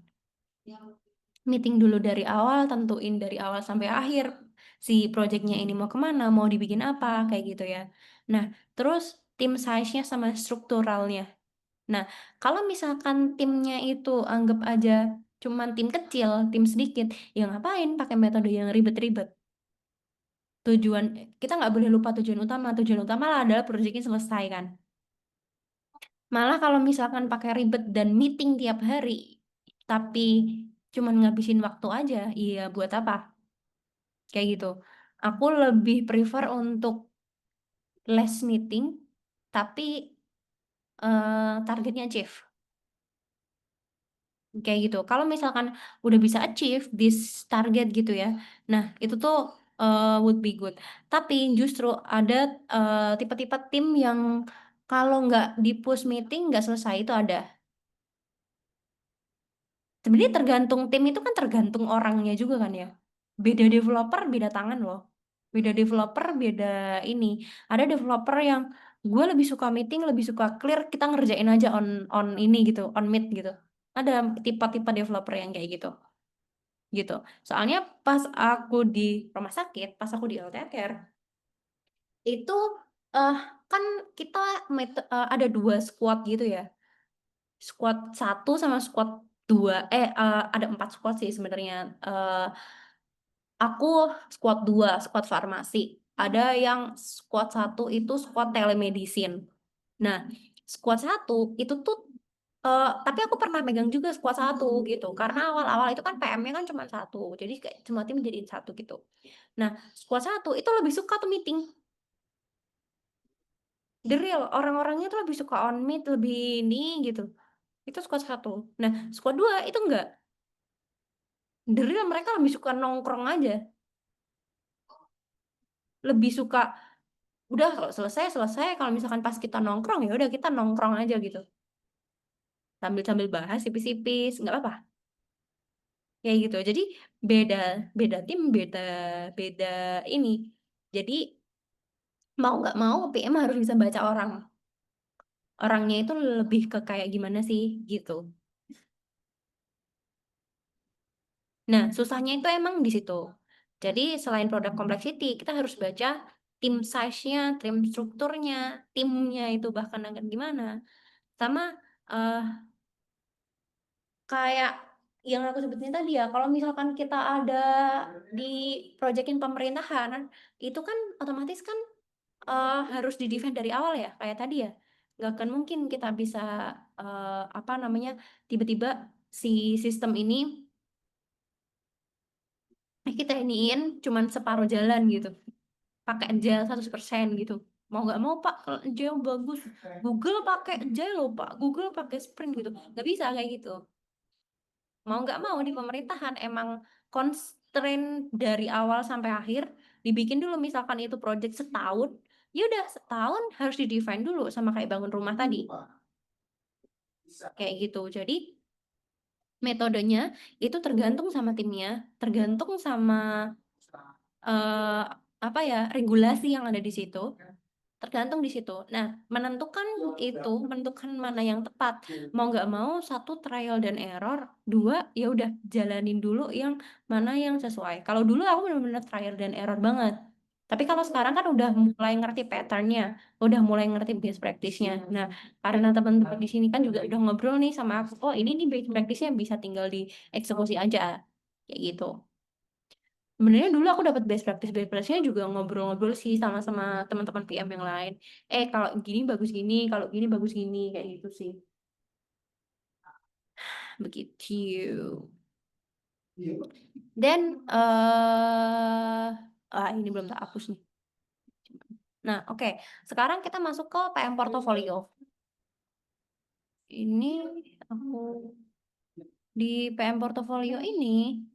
Meeting dulu dari awal, tentuin dari awal sampai akhir si projectnya ini mau kemana, mau dibikin apa, kayak gitu ya. Nah, terus tim size-nya sama strukturalnya. Nah, kalau misalkan timnya itu anggap aja cuman tim kecil, tim sedikit, ya ngapain pakai metode yang ribet-ribet? Kita nggak boleh lupa tujuan utama. Tujuan utama lah adalah proyeknya selesai kan. Malah kalau misalkan pakai ribet dan meeting tiap hari, tapi cuman ngabisin waktu aja, iya buat apa? Kayak gitu. Aku lebih prefer untuk less meeting, tapi targetnya achieve. Kayak gitu. Kalau misalkan udah bisa achieve this target gitu ya. Nah, itu tuh would be good. Tapi justru ada tipe-tipe tim yang kalau nggak di push meeting nggak selesai itu ada. Sebenarnya tergantung tim itu kan tergantung orangnya juga kan ya. Beda developer beda tangan loh. Beda developer beda ini. Ada developer yang gue lebih suka meeting, lebih suka clear, kita ngerjain aja on ini gitu, on meet gitu. Ada tipe-tipe developer yang kayak gitu. Soalnya pas aku di rumah sakit, pas aku di LTK itu eh kan kita ada 2 squad gitu ya. Squad 1 sama squad 2. Ada 4 squad sih sebenarnya. Aku squad 2, squad farmasi. Ada yang squad 1 itu squad telemedicine. Nah, squad 1 itu tuh tapi aku pernah megang juga squad 1 gitu. Karena awal-awal itu kan PM-nya kan cuma 1. Jadi kayak semua tim jadiin 1 gitu. Nah, squad 1 itu lebih suka tuh meeting. The real, orang-orangnya tuh lebih suka on meet, lebih ini gitu. Itu squad 1. Nah, squad 2 itu enggak. The real mereka lebih suka nongkrong aja. Lebih suka udah kalau selesai, kalau misalkan pas kita nongkrong ya udah kita nongkrong aja gitu. Sambil-sambil bahas tipis-tipis, nggak apa-apa. Kayak gitu. Jadi beda beda tim, beda beda ini. Jadi mau nggak mau PM harus bisa baca orang. Orangnya itu lebih ke kayak gimana sih gitu. Nah, susahnya itu emang di situ. Jadi selain product complexity, kita harus baca tim size-nya, tim strukturnya, timnya itu bahkan akan gimana. Sama eh, kayak yang aku sebutin tadi ya, kalau misalkan kita ada di proyekin pemerintahan, itu kan otomatis kan harus di-defend dari awal ya, kayak tadi ya. Nggak akan mungkin kita bisa apa namanya tiba-tiba si sistem ini kita iniin cuman separuh jalan gitu, pakai agile 100% gitu. Mau nggak mau Pak, kalau agile bagus. Google pakai agile loh Pak, Google pakai sprint gitu. Nggak bisa kayak gitu. Mau nggak mau di pemerintahan emang constraint dari awal sampai akhir dibikin dulu, misalkan itu project setahun, ya udah setahun harus di-define dulu sama kayak bangun rumah tadi. Kayak gitu. Jadi metodenya itu tergantung sama timnya, tergantung sama eh apa ya, regulasi yang ada di situ. Tergantung di situ. Nah, menentukan mana yang tepat. Mau nggak mau, satu trial dan error, dua ya udah jalanin dulu yang mana yang sesuai. Kalau dulu aku benar-benar trial dan error banget. Tapi kalau sekarang kan udah mulai ngerti patternnya, udah mulai ngerti best practice-nya. Nah, karena teman-teman di sini kan juga udah ngobrol nih sama aku, oh ini nih best practice-nya bisa tinggal dieksekusi aja, kayak gitu. Sebenarnya dulu aku dapat best practice-nya juga ngobrol-ngobrol sih sama teman-teman PM yang lain. Kalau gini bagus gini, kalau gini bagus gini, kayak gitu sih. Begitu. Dan ini belum tak hapus nih. Nah, oke. Sekarang kita masuk ke PM portofolio. Ini aku di PM portofolio ini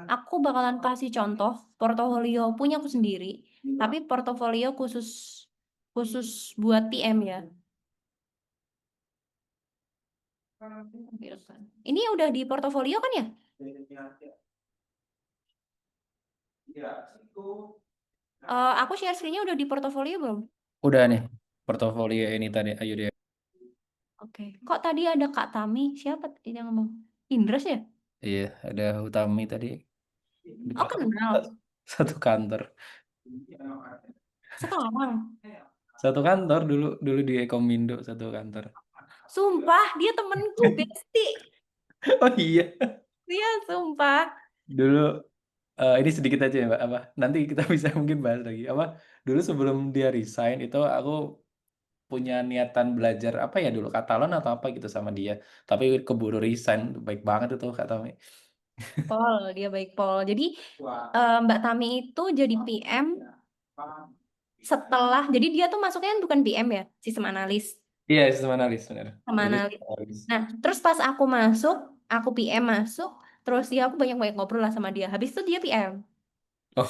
aku bakalan kasih contoh portofolio punya aku sendiri, tapi portofolio khusus khusus buat PM ya. Ini udah di portofolio kan ya? Aku share screen-nya udah di portofolio belum?
Udah nih. portofolio ini tadi. Ayo deh.
Oke. Kok tadi ada Kak Tami? Siapa yang ngomong? Indra ya?
Iya, ada Utami tadi di
Oh,
belakang.
kenal.
Satu kantor.
Sekarang.
Satu kantor dulu dulu di Ekomindo satu kantor.
Sumpah, dia temenku, bestie.
Oh iya,
Iya, sumpah.
dulu ini sedikit aja ya Mbak, apa nanti kita bisa mungkin bahas lagi. Apa dulu sebelum dia resign itu aku punya niatan belajar apa ya dulu Catalan atau apa gitu sama dia. Tapi keburu resign, baik banget itu Kak Tami.
Pol, dia baik Pol. Jadi Mbak Tami itu jadi PM setelah, jadi dia tuh masuknya kan bukan PM ya, sistem analis.
Iya, sistem analis benar.
Sama
Dulu
analis.
sistem analis.
Nah, terus pas aku masuk, aku PM masuk, terus ya aku banyak-banyak ngobrol lah sama dia. Habis itu dia PM.
Oh,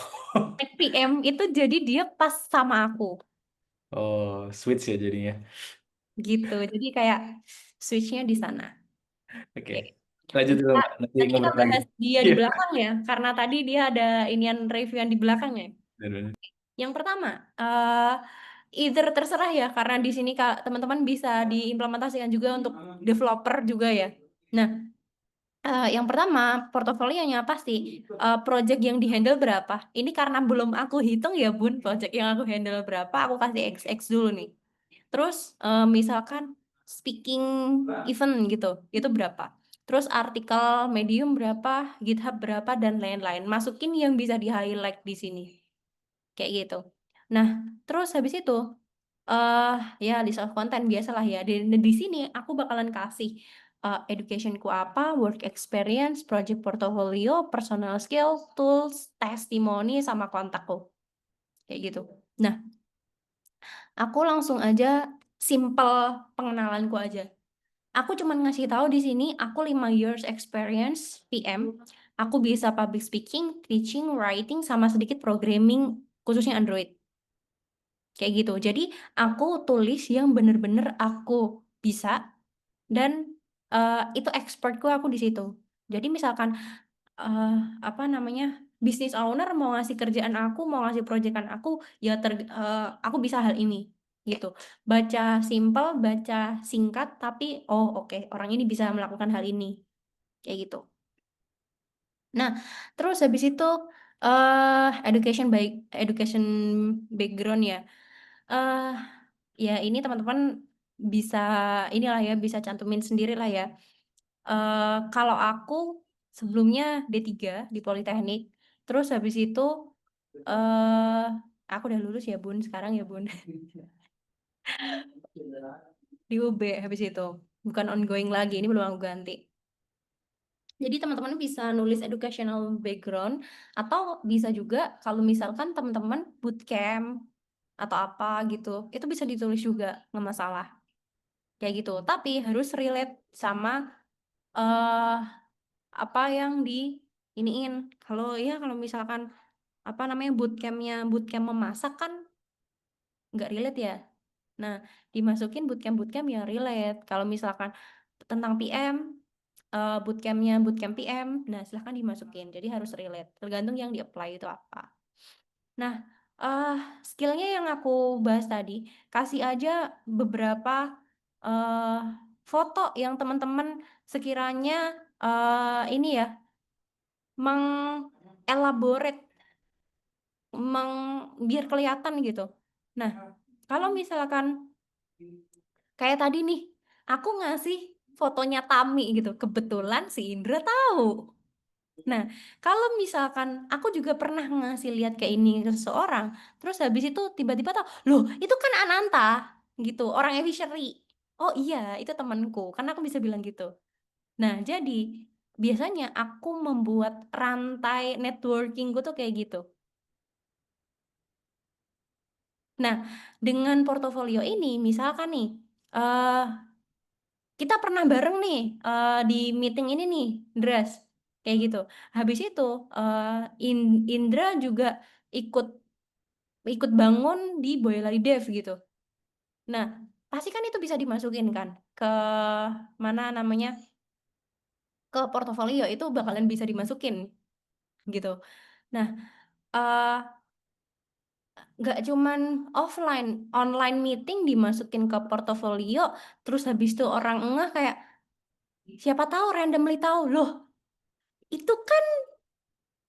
PM itu jadi dia pas sama aku.
oh, switch ya jadinya.
Gitu. Jadi kayak switch-nya di sana.
Oke.
Oke.
Lanjut dulu
Kita,
Mbak, nanti
nanti kita
ngobrol lagi.
bahas dia di
Iya.
belakang ya, karena tadi dia ada inian reviewan di belakangnya.
Benar-benar.
Yang pertama, either terserah ya, karena di sini teman-teman bisa diimplementasikan juga untuk developer juga ya. Nah, yang pertama, portofolionya pasti project yang dihandle berapa. Ini karena belum aku hitung ya Bun, project yang aku handle berapa, aku kasih XX dulu nih. Terus misalkan speaking event gitu, itu berapa. Terus artikel Medium berapa, GitHub berapa, dan lain-lain. Masukin yang bisa di-highlight di sini. Kayak gitu. Nah, terus habis itu, ya list of content biasalah ya. Di sini aku bakalan kasih educationku apa, work experience, project portfolio, personal skill, tools, testimoni, sama kontakku. Kayak gitu. Nah, aku langsung aja simple pengenalanku aja. Aku cuman ngasih tahu di sini aku 5 years experience PM. Aku bisa public speaking, teaching, writing, sama sedikit programming khususnya Android. Kayak gitu. Jadi aku tulis yang bener-bener aku bisa dan itu expertku aku di situ. Jadi misalkan eh, apa namanya business owner mau ngasih kerjaan aku, mau ngasih proyekan aku, ya aku bisa hal ini gitu. Baca simple, baca singkat, tapi oh oke, orang ini bisa melakukan hal ini kayak gitu. Nah, terus habis itu education background ya. eh Ya ini teman-teman bisa inilah ya, bisa cantumin sendiri lah ya. Kalau aku sebelumnya D3 di Politeknik, terus habis itu eh aku udah lulus ya Bun, sekarang ya Bun. Di UB habis itu. Bukan ongoing lagi, ini belum aku ganti. Jadi teman-teman bisa nulis educational background atau bisa juga kalau misalkan teman-teman bootcamp atau apa gitu, itu bisa ditulis juga, nggak masalah. Kayak gitu. Tapi harus relate sama eh apa yang di iniin. Kalau misalkan apa namanya bootcamp memasak kan nggak relate ya. Nah, dimasukin bootcamp yang relate. Kalau misalkan tentang PM, bootcamp PM, nah silahkan dimasukin. Jadi harus relate. Tergantung yang di-apply itu apa. Nah, eh skillnya yang aku bahas tadi, kasih aja beberapa eh foto yang teman-teman sekiranya ini ya, mengelaborate, biar kelihatan gitu. Nah, kalau misalkan kayak tadi nih, aku ngasih fotonya Tami gitu, kebetulan si Indra tahu. Nah, kalau misalkan aku juga pernah ngasih lihat kayak ini ke seseorang, terus habis itu tiba-tiba tahu, loh itu kan Ananta, gitu, orang Evisery. Oh iya, itu temanku, karena aku bisa bilang gitu. Nah, jadi biasanya aku membuat rantai networkingku tuh kayak gitu. Nah, dengan portofolio ini, misalkan nih, eh kita pernah bareng nih di meeting ini nih, Dras, kayak gitu. Habis itu Indra juga ikut ikut bangun di Boyolali Dev gitu. Nah, pasti kan itu bisa dimasukin kan ke mana namanya, ke portofolio itu bakalan bisa dimasukin gitu. Nah, eh nggak cuman offline, online meeting dimasukin ke portofolio, terus habis itu orang ngeh kayak siapa tahu randomly tahu loh itu kan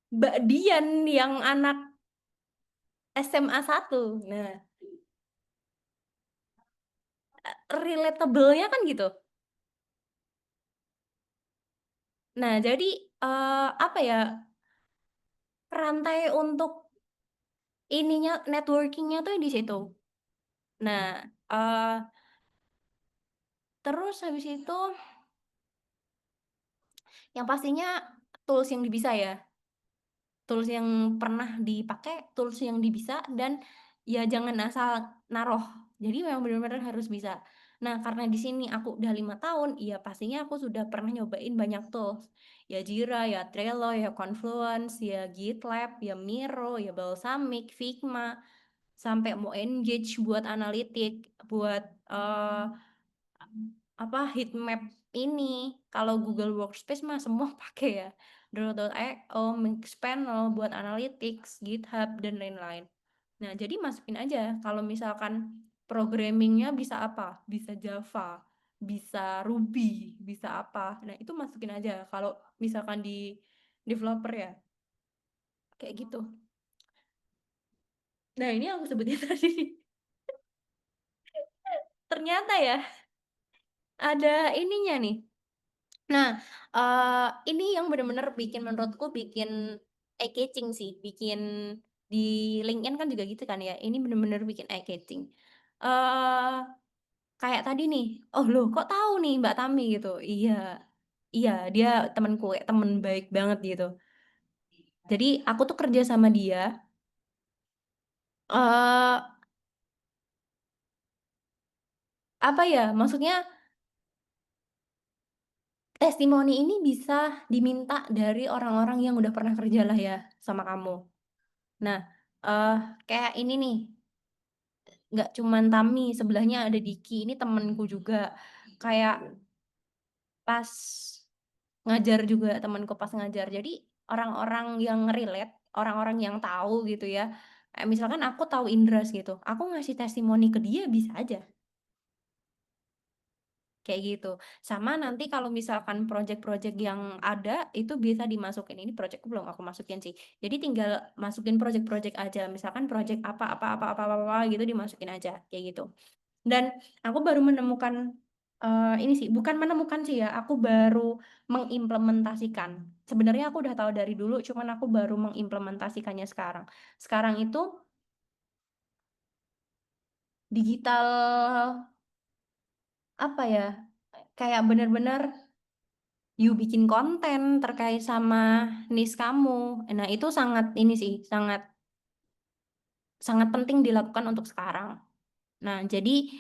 Mbak Dian yang anak SMA 1. Nah, relatable-nya kan gitu. Nah, jadi apa ya, rantai untuk ininya networkingnya tuh di situ. Nah, terus habis itu yang pastinya tools yang bisa ya. Tools yang pernah dipakai, tools yang bisa, dan ya jangan asal naruh. Jadi memang benar-benar harus bisa. Nah, karena di sini aku udah 5 tahun, ya pastinya aku sudah pernah nyobain banyak tools. Ya Jira, ya Trello, ya Confluence, ya GitLab, ya Miro, ya Balsamiq, Figma, sampai mau Engage buat analitik, buat heat map ini. Kalau Google Workspace mah semua pakai ya. Draw.io, Mixpanel buat analytics, GitHub dan lain-lain. Nah, jadi masukin aja kalau misalkan programmingnya bisa apa? Bisa Java, bisa Ruby, bisa apa. Nah, itu masukin aja kalau misalkan di developer ya. Kayak gitu. Nah, ini aku sebutin tadi. Ternyata ya ada ininya nih. Nah, ini yang benar-benar menurutku bikin eye-catching sih, bikin di LinkedIn kan juga gitu kan ya, ini benar-benar bikin eye-catching. Eh, Kayak tadi nih, oh loh kok tahu nih Mbak Tami gitu? Iya, iya dia temanku, temen baik banget gitu. Jadi aku tuh kerja sama dia, eh apa ya, maksudnya testimoni ini bisa diminta dari orang-orang yang udah pernah kerja lah ya sama kamu. Nah, eh kayak ini nih, nggak cuman Tami, sebelahnya ada Diki, ini temenku juga. Kayak pas ngajar juga, temenku pas ngajar. Jadi orang-orang yang relate, orang-orang yang tahu gitu ya. Misalkan aku tahu Indras gitu, aku ngasih testimoni ke dia bisa aja. Kayak gitu. Sama nanti kalau misalkan project-project yang ada itu bisa dimasukin. Ini projectku belum aku masukin sih. Jadi tinggal masukin project-project aja. Misalkan project apa gitu dimasukin aja kayak gitu. Dan aku baru menemukan ini sih, bukan menemukan sih ya, aku baru mengimplementasikan. Sebenarnya aku udah tahu dari dulu, cuman aku baru mengimplementasikannya sekarang. Sekarang itu digital apa ya? Kayak bener-bener you bikin konten terkait sama niche kamu. Nah, itu sangat ini sih, sangat sangat penting dilakukan untuk sekarang. Nah, jadi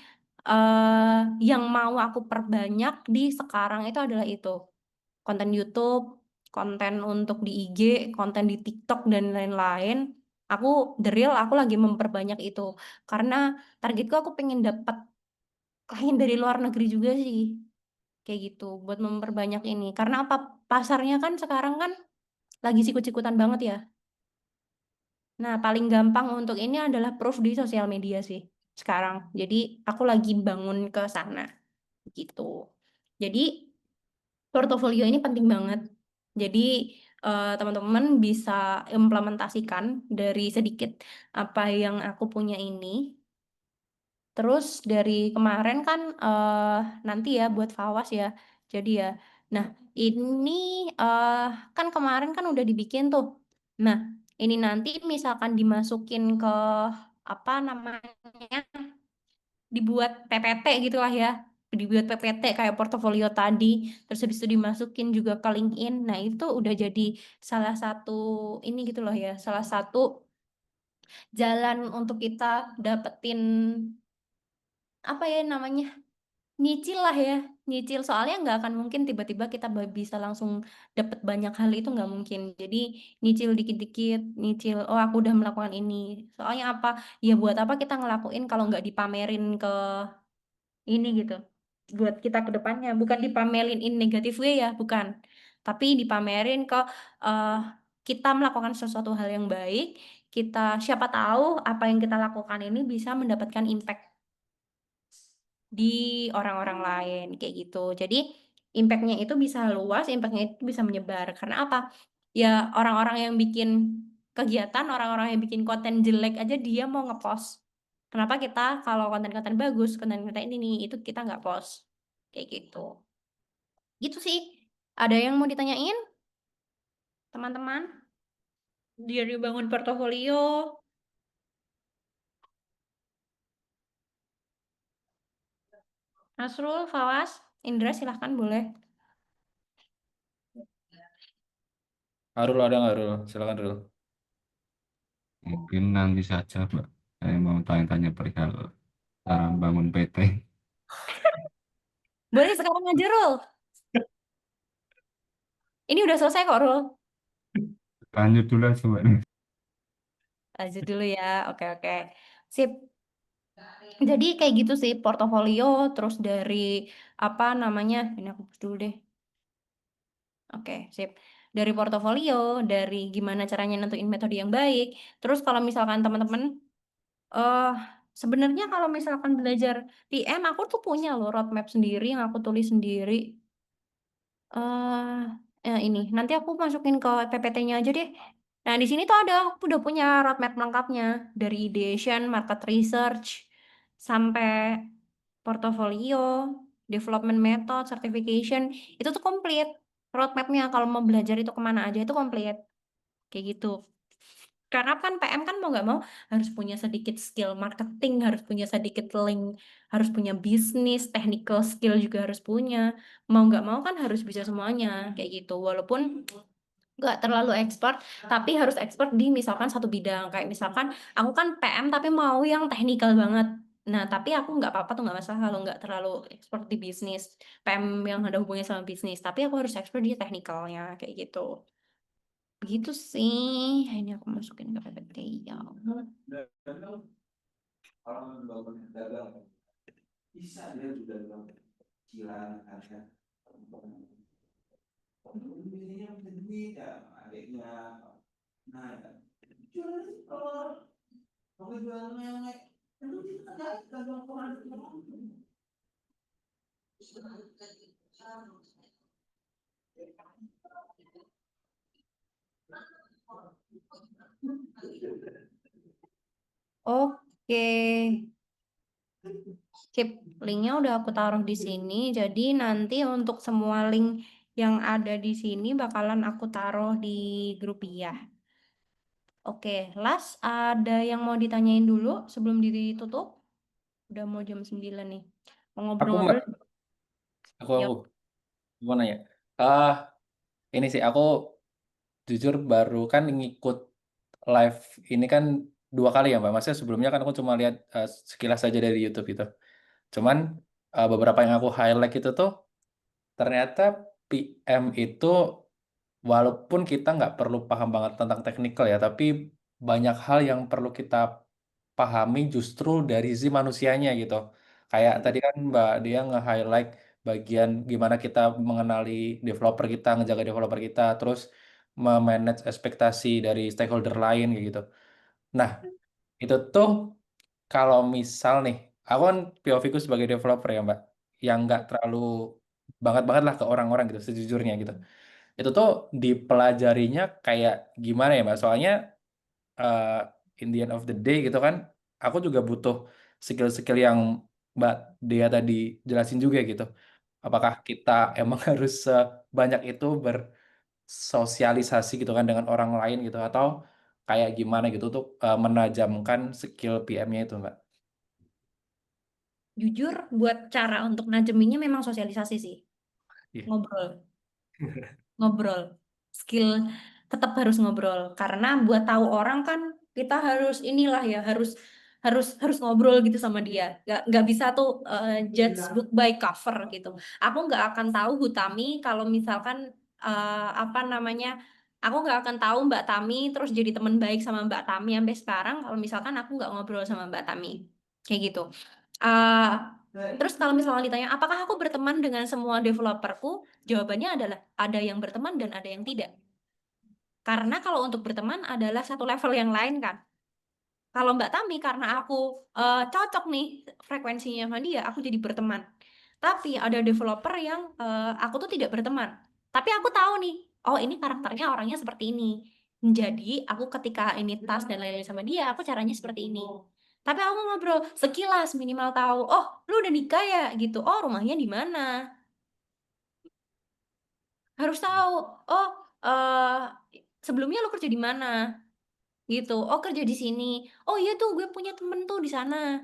yang mau aku perbanyak di sekarang itu adalah itu. Konten YouTube, konten untuk di IG, konten di TikTok dan lain-lain. Aku the real aku lagi memperbanyak itu. Karena targetku aku pengen dapat klien dari luar negeri juga sih. Kayak gitu buat memperbanyak ini. Karena apa? Pasarnya kan sekarang kan lagi sikut-sikutan banget ya. Nah, paling gampang untuk ini adalah proof di sosial media sih sekarang. Jadi aku lagi bangun ke sana gitu. Jadi portofolio ini penting banget. Jadi teman-teman bisa implementasikan dari sedikit apa yang aku punya ini. Terus dari kemarin kan nanti ya buat Fawas ya. Jadi ya, nah ini eh kan kemarin kan udah dibikin tuh. Nah, ini nanti misalkan dimasukin ke apa namanya, dibuat PPT gitulah ya, dibuat PPT kayak portofolio tadi, terus habis itu dimasukin juga ke LinkedIn. Nah, itu udah jadi salah satu ini gitu loh ya, salah satu jalan untuk kita dapetin apa ya namanya, nyicil lah ya, nyicil. Soalnya nggak akan mungkin tiba-tiba kita bisa langsung dapet banyak hal, itu nggak mungkin. Jadi nyicil dikit-dikit, nyicil, oh aku udah melakukan ini. Soalnya apa, ya buat apa kita ngelakuin kalau nggak dipamerin ke ini gitu, buat kita ke depannya. Bukan dipamerin in negative way ya, bukan, tapi dipamerin ke eh, kita melakukan sesuatu hal yang baik, siapa tahu apa yang kita lakukan ini bisa mendapatkan impact di orang-orang lain kayak gitu. Jadi impact-nya itu bisa luas, impact-nya itu bisa menyebar. Karena apa? Ya orang-orang yang bikin kegiatan, orang-orang yang bikin konten jelek aja dia mau ngepost. Kenapa kita kalau konten-konten bagus, konten-konten ini itu kita nggak post kayak gitu. Gitu sih. Ada yang mau ditanyain, teman-teman? Dari bangun portofolio. Nasrul, Fawas, Indra silahkan boleh.
Arul ada nggak, Rul? Silakan, Rul.
Mungkin nanti saja, Mbak. Saya mau tanya-tanya perihal cara bangun PT.
Boleh sekarang aja, Rul. Ini udah selesai kok, Rul.
Lanjut dulu aja, Mbak.
Lanjut dulu ya. Oke, oke. Sip. Jadi kayak gitu sih portofolio, terus dari apa namanya? Ini aku hapus dulu deh. Oke, sip. Dari portofolio, dari gimana caranya nentuin metode yang baik. Terus kalau misalkan teman-teman eh sebenarnya kalau misalkan belajar PM, aku tuh punya loh roadmap sendiri yang aku tulis sendiri. Ini nanti aku masukin ke PPT-nya aja deh. Nah, di sini tuh aku udah punya roadmap lengkapnya dari ideation, market research, sampai portfolio, development method, certification, itu tuh komplit. Roadmapnya kalau mau belajar itu kemana aja itu komplit. Kayak gitu. Karena kan PM kan mau nggak mau harus punya sedikit skill marketing, harus punya sedikit link, harus punya bisnis, technical skill juga harus punya. Mau nggak mau kan harus bisa semuanya kayak gitu. Walaupun nggak terlalu expert, tapi harus expert di misalkan satu bidang. Kayak misalkan aku kan PM tapi mau yang technical banget. Nah, tapi aku nggak apa-apa tuh nggak masalah kalau nggak terlalu expert di bisnis. PM yang ada hubungannya sama bisnis, tapi aku harus expert di technicalnya kayak gitu. Begitu sih. Ini aku masukin ke PPT ya.
Bisa dia juga cicilan ada biasanya bisa duit ya adiknya. Nah, jual kalau jual melek itu kita kan orang.
Oke. Sip, linknya udah aku taruh di sini. Jadi nanti untuk semua link yang ada di sini bakalan aku taruh di grup ya. Oke, last ada yang mau ditanyain dulu sebelum ditutup? Udah mau jam 9 nih. Mau
Aku Mbak,
ngobrol-ngobrol?
aku
Yuk.
mau nanya. Ah, ini sih aku jujur baru kan ngikut live ini kan 2 kali ya Mbak. Maksudnya sebelumnya kan aku cuma lihat sekilas saja dari YouTube itu. Cuman beberapa yang aku highlight itu tuh ternyata PM itu walaupun kita nggak perlu paham banget tentang teknikal ya, tapi banyak hal yang perlu kita pahami justru dari sisi manusianya gitu. Kayak tadi kan Mbak dia nge-highlight bagian gimana kita mengenali developer kita, ngejaga developer kita, terus memanage ekspektasi dari stakeholder lain kayak gitu. Nah, itu tuh kalau misal nih, aku kan POV ku sebagai developer ya Mbak, yang nggak terlalu banget-banget lah ke orang-orang gitu, sejujurnya gitu. Itu tuh dipelajarinya kayak gimana ya Mbak? Soalnya uh, in the end of the day gitu kan, aku juga butuh skill-skill yang Mbak Dea tadi jelasin juga gitu. Apakah kita emang harus sebanyak itu bersosialisasi gitu kan dengan orang lain gitu, atau kayak gimana gitu untuk menajamkan skill PM-nya itu Mbak?
Jujur, buat cara untuk najeminnya memang sosialisasi sih.
Iya.
Ngobrol. Ngobrol. Skill tetap harus ngobrol. Karena buat tahu orang kan kita harus inilah ya, harus ngobrol gitu sama dia. Nggak bisa tuh judge book by cover gitu. Aku nggak akan tahu Hutami kalau misalkan apa namanya, aku nggak akan tahu Mbak Tami terus jadi teman baik sama Mbak Tami sampai sekarang kalau misalkan aku nggak ngobrol sama Mbak Tami. Kayak gitu. Eh, Terus kalau misalnya ditanya, apakah aku berteman dengan semua developerku? Jawabannya adalah ada yang berteman dan ada yang tidak. Karena kalau untuk berteman adalah satu level yang lain kan. Kalau Mbak Tami karena aku cocok nih frekuensinya sama dia, aku jadi berteman. Tapi ada developer yang aku tuh tidak berteman. Tapi aku tahu nih, oh ini karakternya orangnya seperti ini. Jadi aku ketika ini tas dan lain-lain sama dia, aku caranya seperti ini. Tapi aku ngobrol sekilas minimal tahu, oh lu udah nikah ya gitu. Oh rumahnya di mana? Harus tahu. Oh eh sebelumnya lu kerja di mana? Gitu. Oh kerja di sini. Oh iya tuh gue punya temen tuh di sana.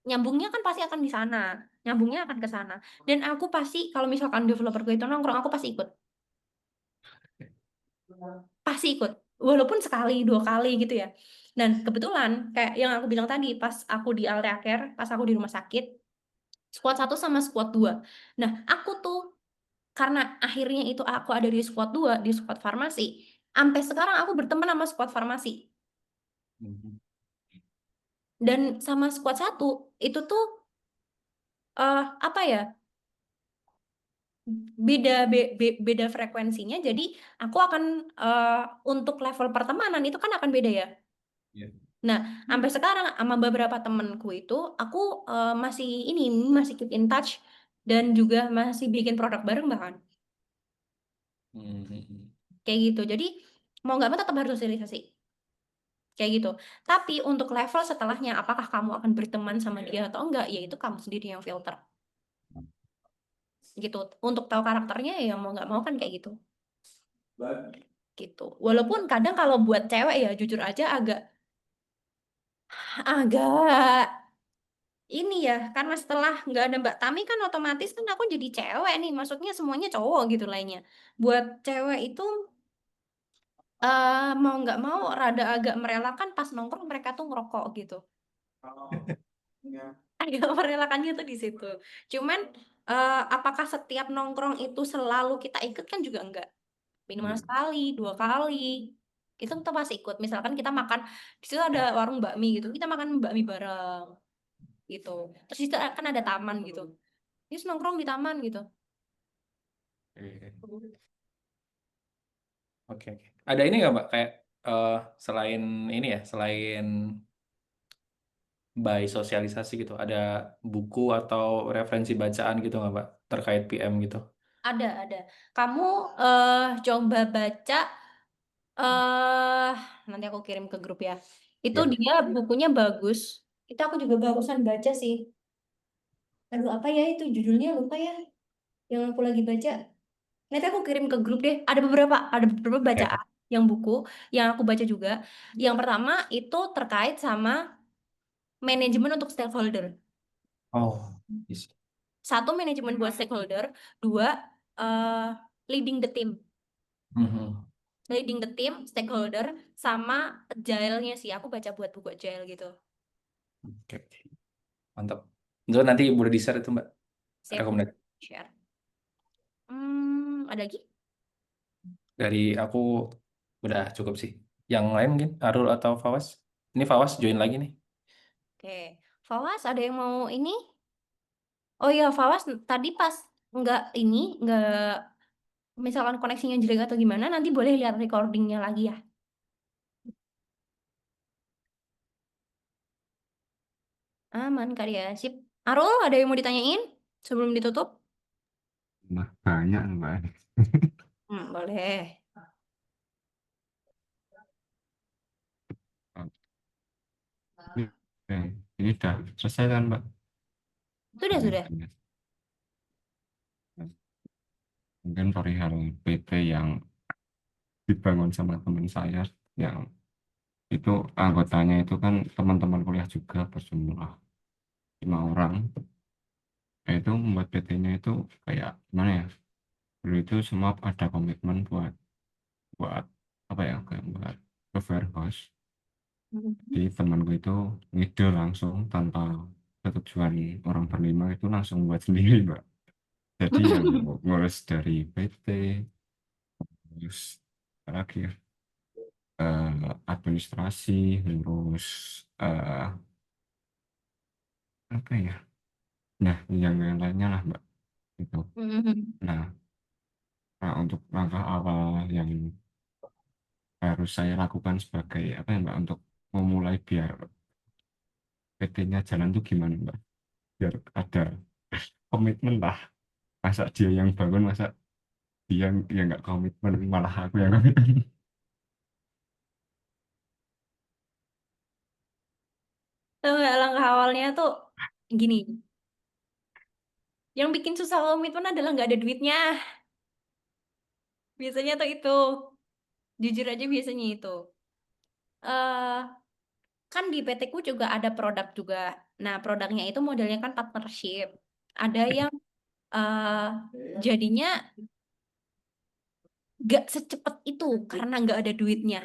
Nyambungnya kan pasti akan di sana. Nyambungnya akan ke sana. Dan aku pasti kalau misalkan developerku itu nongkrong, aku pasti ikut. Pasti ikut. Walaupun sekali, 2 kali gitu ya. Dan kebetulan kayak yang aku bilang tadi, pas aku di area care, pas aku di rumah sakit, squad 1 sama squad 2. Nah, aku tuh karena akhirnya itu aku ada di squad 2, di squad farmasi. Sampai sekarang aku berteman sama squad farmasi. Dan sama squad 1 itu tuh apa ya? Beda frekuensinya, jadi aku akan untuk level pertemanan itu kan akan beda ya.
Iya.
Nah, sampai sekarang sama beberapa temenku itu aku masih keep in touch dan juga masih bikin produk bareng bahkan kayak gitu. Jadi mau nggak mau tetap harus sosialisasi kayak gitu. Tapi untuk level setelahnya, apakah kamu akan berteman sama dia atau enggak, ya itu kamu sendiri yang filter gitu. Untuk tahu karakternya ya mau nggak mau kan kayak gitu. Gitu. Walaupun kadang kalau buat cewek ya jujur aja agak ini ya, karena setelah nggak ada Mbak Tami kan otomatis kan aku jadi cewek nih, maksudnya semuanya cowok gitu lainnya. Buat cewek itu mau nggak mau rada agak merelakan pas nongkrong mereka tuh ngerokok gitu. Agak merelakannya tuh di situ. Cuman apakah setiap nongkrong itu selalu kita ikut kan juga enggak. Minimal sekali, 2 kali. Itu kita pasti ikut. Misalkan kita makan di situ ada warung bakmi gitu, kita makan bakmi bareng gitu. Terus itu kan ada taman gitu. Terus nongkrong di taman gitu.
Oke, oke. Ada ini nggak Mbak kayak selain ini ya, selain by sosialisasi gitu, ada buku atau referensi bacaan gitu nggak Mbak terkait PM gitu?
Ada. Kamu coba baca nanti aku kirim ke grup ya. Itu
Ya.
dia bukunya bagus. Itu aku juga barusan baca sih. Aduh apa ya itu judulnya lupa ya. Yang aku lagi baca. Nanti aku kirim ke grup deh. Ada beberapa
Ya.
bacaan yang buku yang aku baca juga. Yang pertama itu terkait sama manajemen untuk stakeholder.
Oh, yes.
Satu, manajemen buat stakeholder. Dua, eh, leading the team.
Mhm.
Leading the team, stakeholder, sama agile-nya sih. Aku baca buat buku agile gitu.
Oke, oke. Mantap. Itu nanti boleh di-share itu Mbak,
Sip,
rekomendasi
share. Ada lagi?
dari aku udah cukup sih. Yang lain mungkin Arul atau Fawas? Ini Fawas join lagi nih.
Oke. Fawas, ada yang mau ini? Oh iya, Fawas tadi pas nggak misalkan koneksinya jelek atau gimana, nanti boleh lihat recordingnya lagi ya. Aman kali ya, sip. Arul, ada yang mau ditanyain sebelum ditutup?
Nah, banyak Mbak.
Boleh.
Oke, ini udah selesai kan Mbak?
Sudah.
Pertanyaannya. Mungkin perihal PT yang dibangun sama teman saya yang itu anggotanya itu kan teman-teman kuliah juga berjumlah 5 orang. Nah, itu membuat PT-nya itu kayak gimana ya? Dulu itu semua ada komitmen buat buat apa ya? Kayak buat ke warehouse. Jadi temanku itu ngide langsung tanpa ketujuan orang berlima itu langsung buat sendiri, Mbak. Jadi yang ngurus dari PT, terus terakhir administrasi, ngurus eh, apa ya? Nah, yang lainnya lah, Mbak. Itu.
Mhm.
Nah, Nah, untuk langkah awal yang harus saya lakukan sebagai apa ya Mbak untuk memulai biar PT-nya jalan tuh gimana Mbak? Biar ada komitmen lah. Masa dia yang bangun, masa dia yang nggak komitmen, malah aku yang komitmen.
Tahu nggak langkah awalnya tuh gini. Yang bikin susah komitmen adalah nggak ada duitnya. Biasanya tuh itu. Jujur aja biasanya itu. eh kan di PT ku juga ada produk juga. Nah, produknya itu modelnya kan partnership. Ada yang eh jadinya gak secepat itu karena nggak ada duitnya.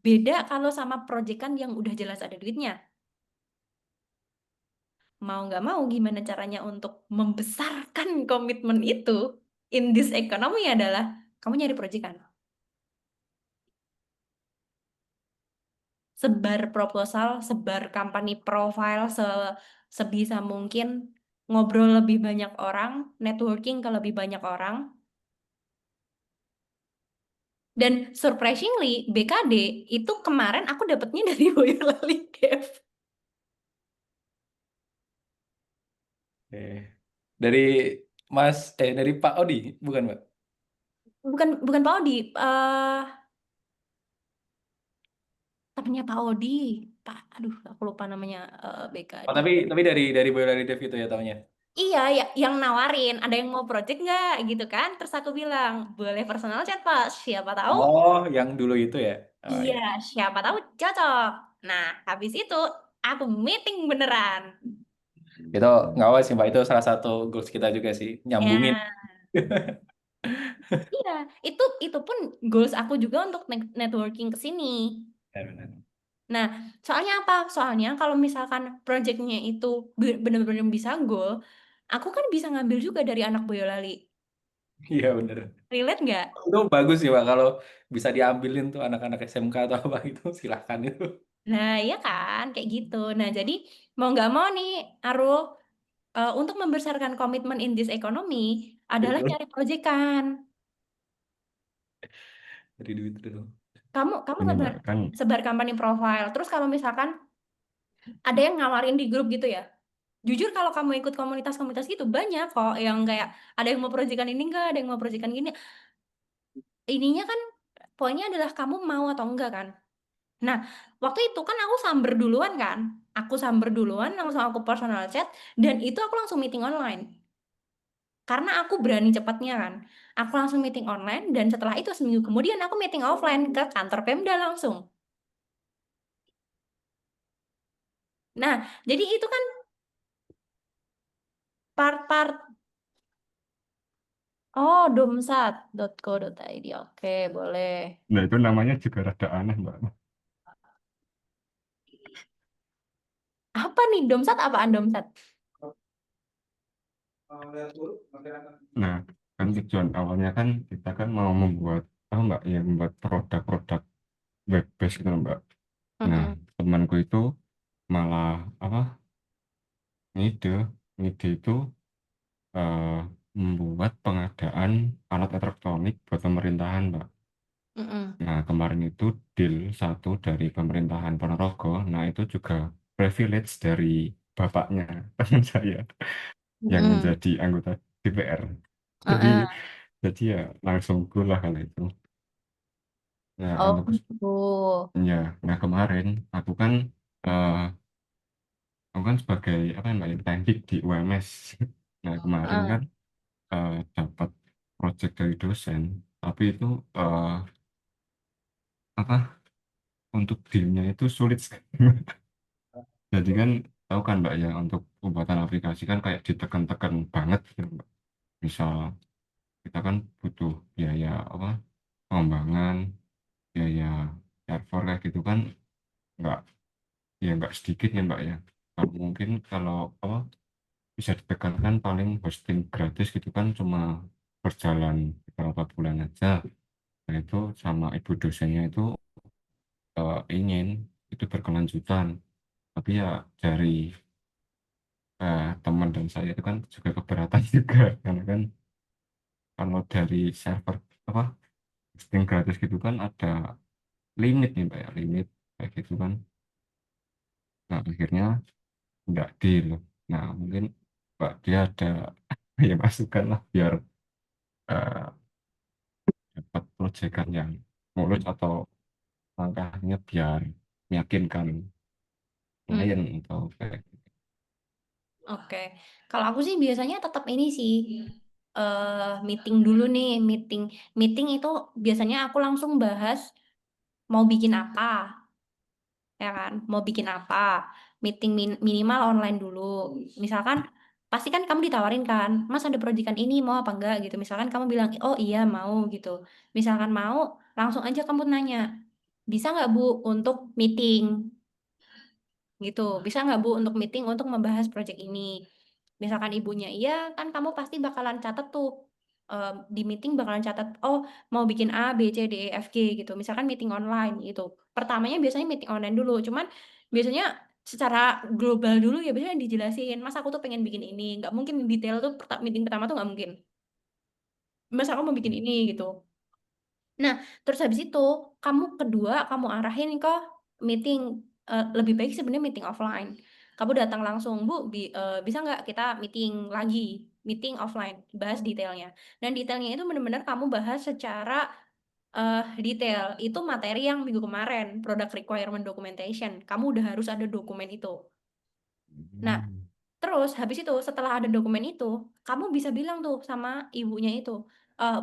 Beda kalau sama proyekan yang udah jelas ada duitnya. Mau nggak mau gimana caranya untuk membesarkan komitmen itu in this economy adalah kamu nyari proyekan. Sebar proposal, sebar company profile sebisa mungkin, ngobrol lebih banyak orang, networking ke lebih banyak orang. Dan surprisingly, BKD itu kemarin aku dapetnya dari Boyolali Dev.
Eh, dari dari Pak Odi, bukan Mbak?
Bukan bukan Pak Odi, temennya Pak Odi. Aduh, aku lupa namanya
Oh,
BKD.
tapi dari Boyolali Dev itu ya tahunya.
Iya, ya, yang nawarin, ada yang mau project nggak gitu kan? Terus aku bilang, boleh personal chat Pak, siapa tahu.
Oh, yang dulu itu ya. Oh
Iya,
iya.
siapa tahu cocok. Nah, habis itu aku meeting beneran.
Itu nggak apa sih Mbak, itu salah satu goals kita juga sih, nyambungin.
Ya, iya, itu pun goals aku juga untuk networking ke sini.
Benar-benar.
Nah, soalnya apa? Soalnya kalau misalkan projectnya itu bener-bener bisa goal, aku kan bisa ngambil juga dari anak Boyolali.
Iya bener.
Relate nggak?
Itu bagus sih Pak kalau bisa diambilin tuh anak-anak SMK atau apa itu silahkan itu.
Nah, iya kan, kayak gitu. Nah, jadi mau nggak mau nih, Arul, untuk membesarkan komitmen in this economy adalah
Betul.
cari proyekan.
Dari duit itu.
Kamu
Ini
sebar,
Mbak kan,
sebar company profile. Terus kalau misalkan ada yang ngawarin di grup gitu ya. Jujur kalau kamu ikut komunitas-komunitas gitu banyak kok yang kayak ada yang mau proyekan ini enggak, ada yang mau proyekan gini. Ininya kan poinnya adalah kamu mau atau enggak kan. Nah, waktu itu kan aku samber duluan kan. Aku samber duluan, langsung aku personal chat dan itu aku langsung meeting online. Karena aku berani cepatnya kan. Aku langsung meeting online dan setelah itu seminggu kemudian aku meeting offline ke kantor Pemda langsung. Nah, jadi itu kan part-part. Oh, domsat.co.id. Oke, boleh.
nah itu namanya juga rada aneh Mbak.
Apa nih domsat? Apaan domsat?
Nah, kan tujuan awalnya kan kita kan mau membuat, tahu Mbak, ya membuat produk-produk web based gitu Mbak. Nah,
Mm-mm.
temanku itu malah apa ngide, ngide itu eh, membuat pengadaan alat elektronik buat pemerintahan Mbak.
Mm-mm.
Nah, kemarin itu deal satu dari pemerintahan Ponorogo. Nah, itu juga privilege dari bapaknya teman saya yang
Mm-mm.
menjadi anggota DPR. Jadi,
Uh-uh.
ya langsung go lah kalau itu. Nah,
Oh,
untuk
gitu.
ya, nah kemarin eh, aku kan sebagai apa ya, Mbak, ya, teknik di UMS. Nah, kemarin
Uh.
kan dapat project dari dosen, tapi itu apa untuk dealnya itu sulit sekali. Jadi kan tahu kan Mbak ya untuk pembuatan aplikasi kan kayak ditekan-tekan banget gitu Mbak. Misal kita kan butuh biaya apa pengembangan, biaya server kayak gitu kan nggak ya nggak sedikit ya Mbak ya. Kalau mungkin kalau apa bisa ditekankan paling hosting gratis gitu kan cuma berjalan beberapa bulan aja. Dan itu sama ibu dosennya itu ingin itu berkelanjutan. Tapi ya dari teman dan saya itu kan juga keberatan juga karena kan kalau dari server apa hosting gratis gitu kan ada limit nih Mbak ya, limit kayak gitu kan. Nah, akhirnya nggak deal. Nah, mungkin Mbak dia ada ya masukan lah biar eh, dapat proyekan yang mulus atau langkahnya biar meyakinkan
Hmm,
klien atau kayak gitu.
oke. Kalau aku sih biasanya tetap ini sih, meeting dulu nih, meeting. Meeting itu biasanya aku langsung bahas mau bikin apa, ya kan? Mau bikin apa? Meeting minimal online dulu. Misalkan pasti kan kamu ditawarin kan, Mas ada proyekan ini mau apa enggak gitu. Misalkan kamu bilang, oh iya mau gitu. Misalkan mau, langsung aja kamu nanya, bisa nggak Bu untuk meeting? Gitu. Bisa nggak Bu untuk meeting untuk membahas proyek ini? Misalkan ibunya iya, kan kamu pasti bakalan catat tuh, di meeting bakalan catat, oh mau bikin A, B, C, D, E, F, G gitu. Misalkan meeting online gitu. Pertamanya biasanya meeting online dulu, cuman biasanya secara global dulu ya biasanya dijelasin, Mas aku tuh pengen bikin ini, nggak mungkin detail tuh meeting pertama tuh nggak mungkin. Mas aku mau bikin ini gitu. Nah, terus habis itu kamu arahin ke meeting, lebih baik sebenarnya meeting offline. Kamu datang langsung, "Bu, bisa nggak kita meeting lagi, meeting offline, bahas detailnya." Dan detailnya itu benar-benar kamu bahas secara, detail. Itu materi yang minggu kemarin, product requirement documentation, kamu udah harus ada dokumen itu. Nah,
Hmm.
terus habis itu setelah ada dokumen itu, kamu bisa bilang tuh sama ibunya itu,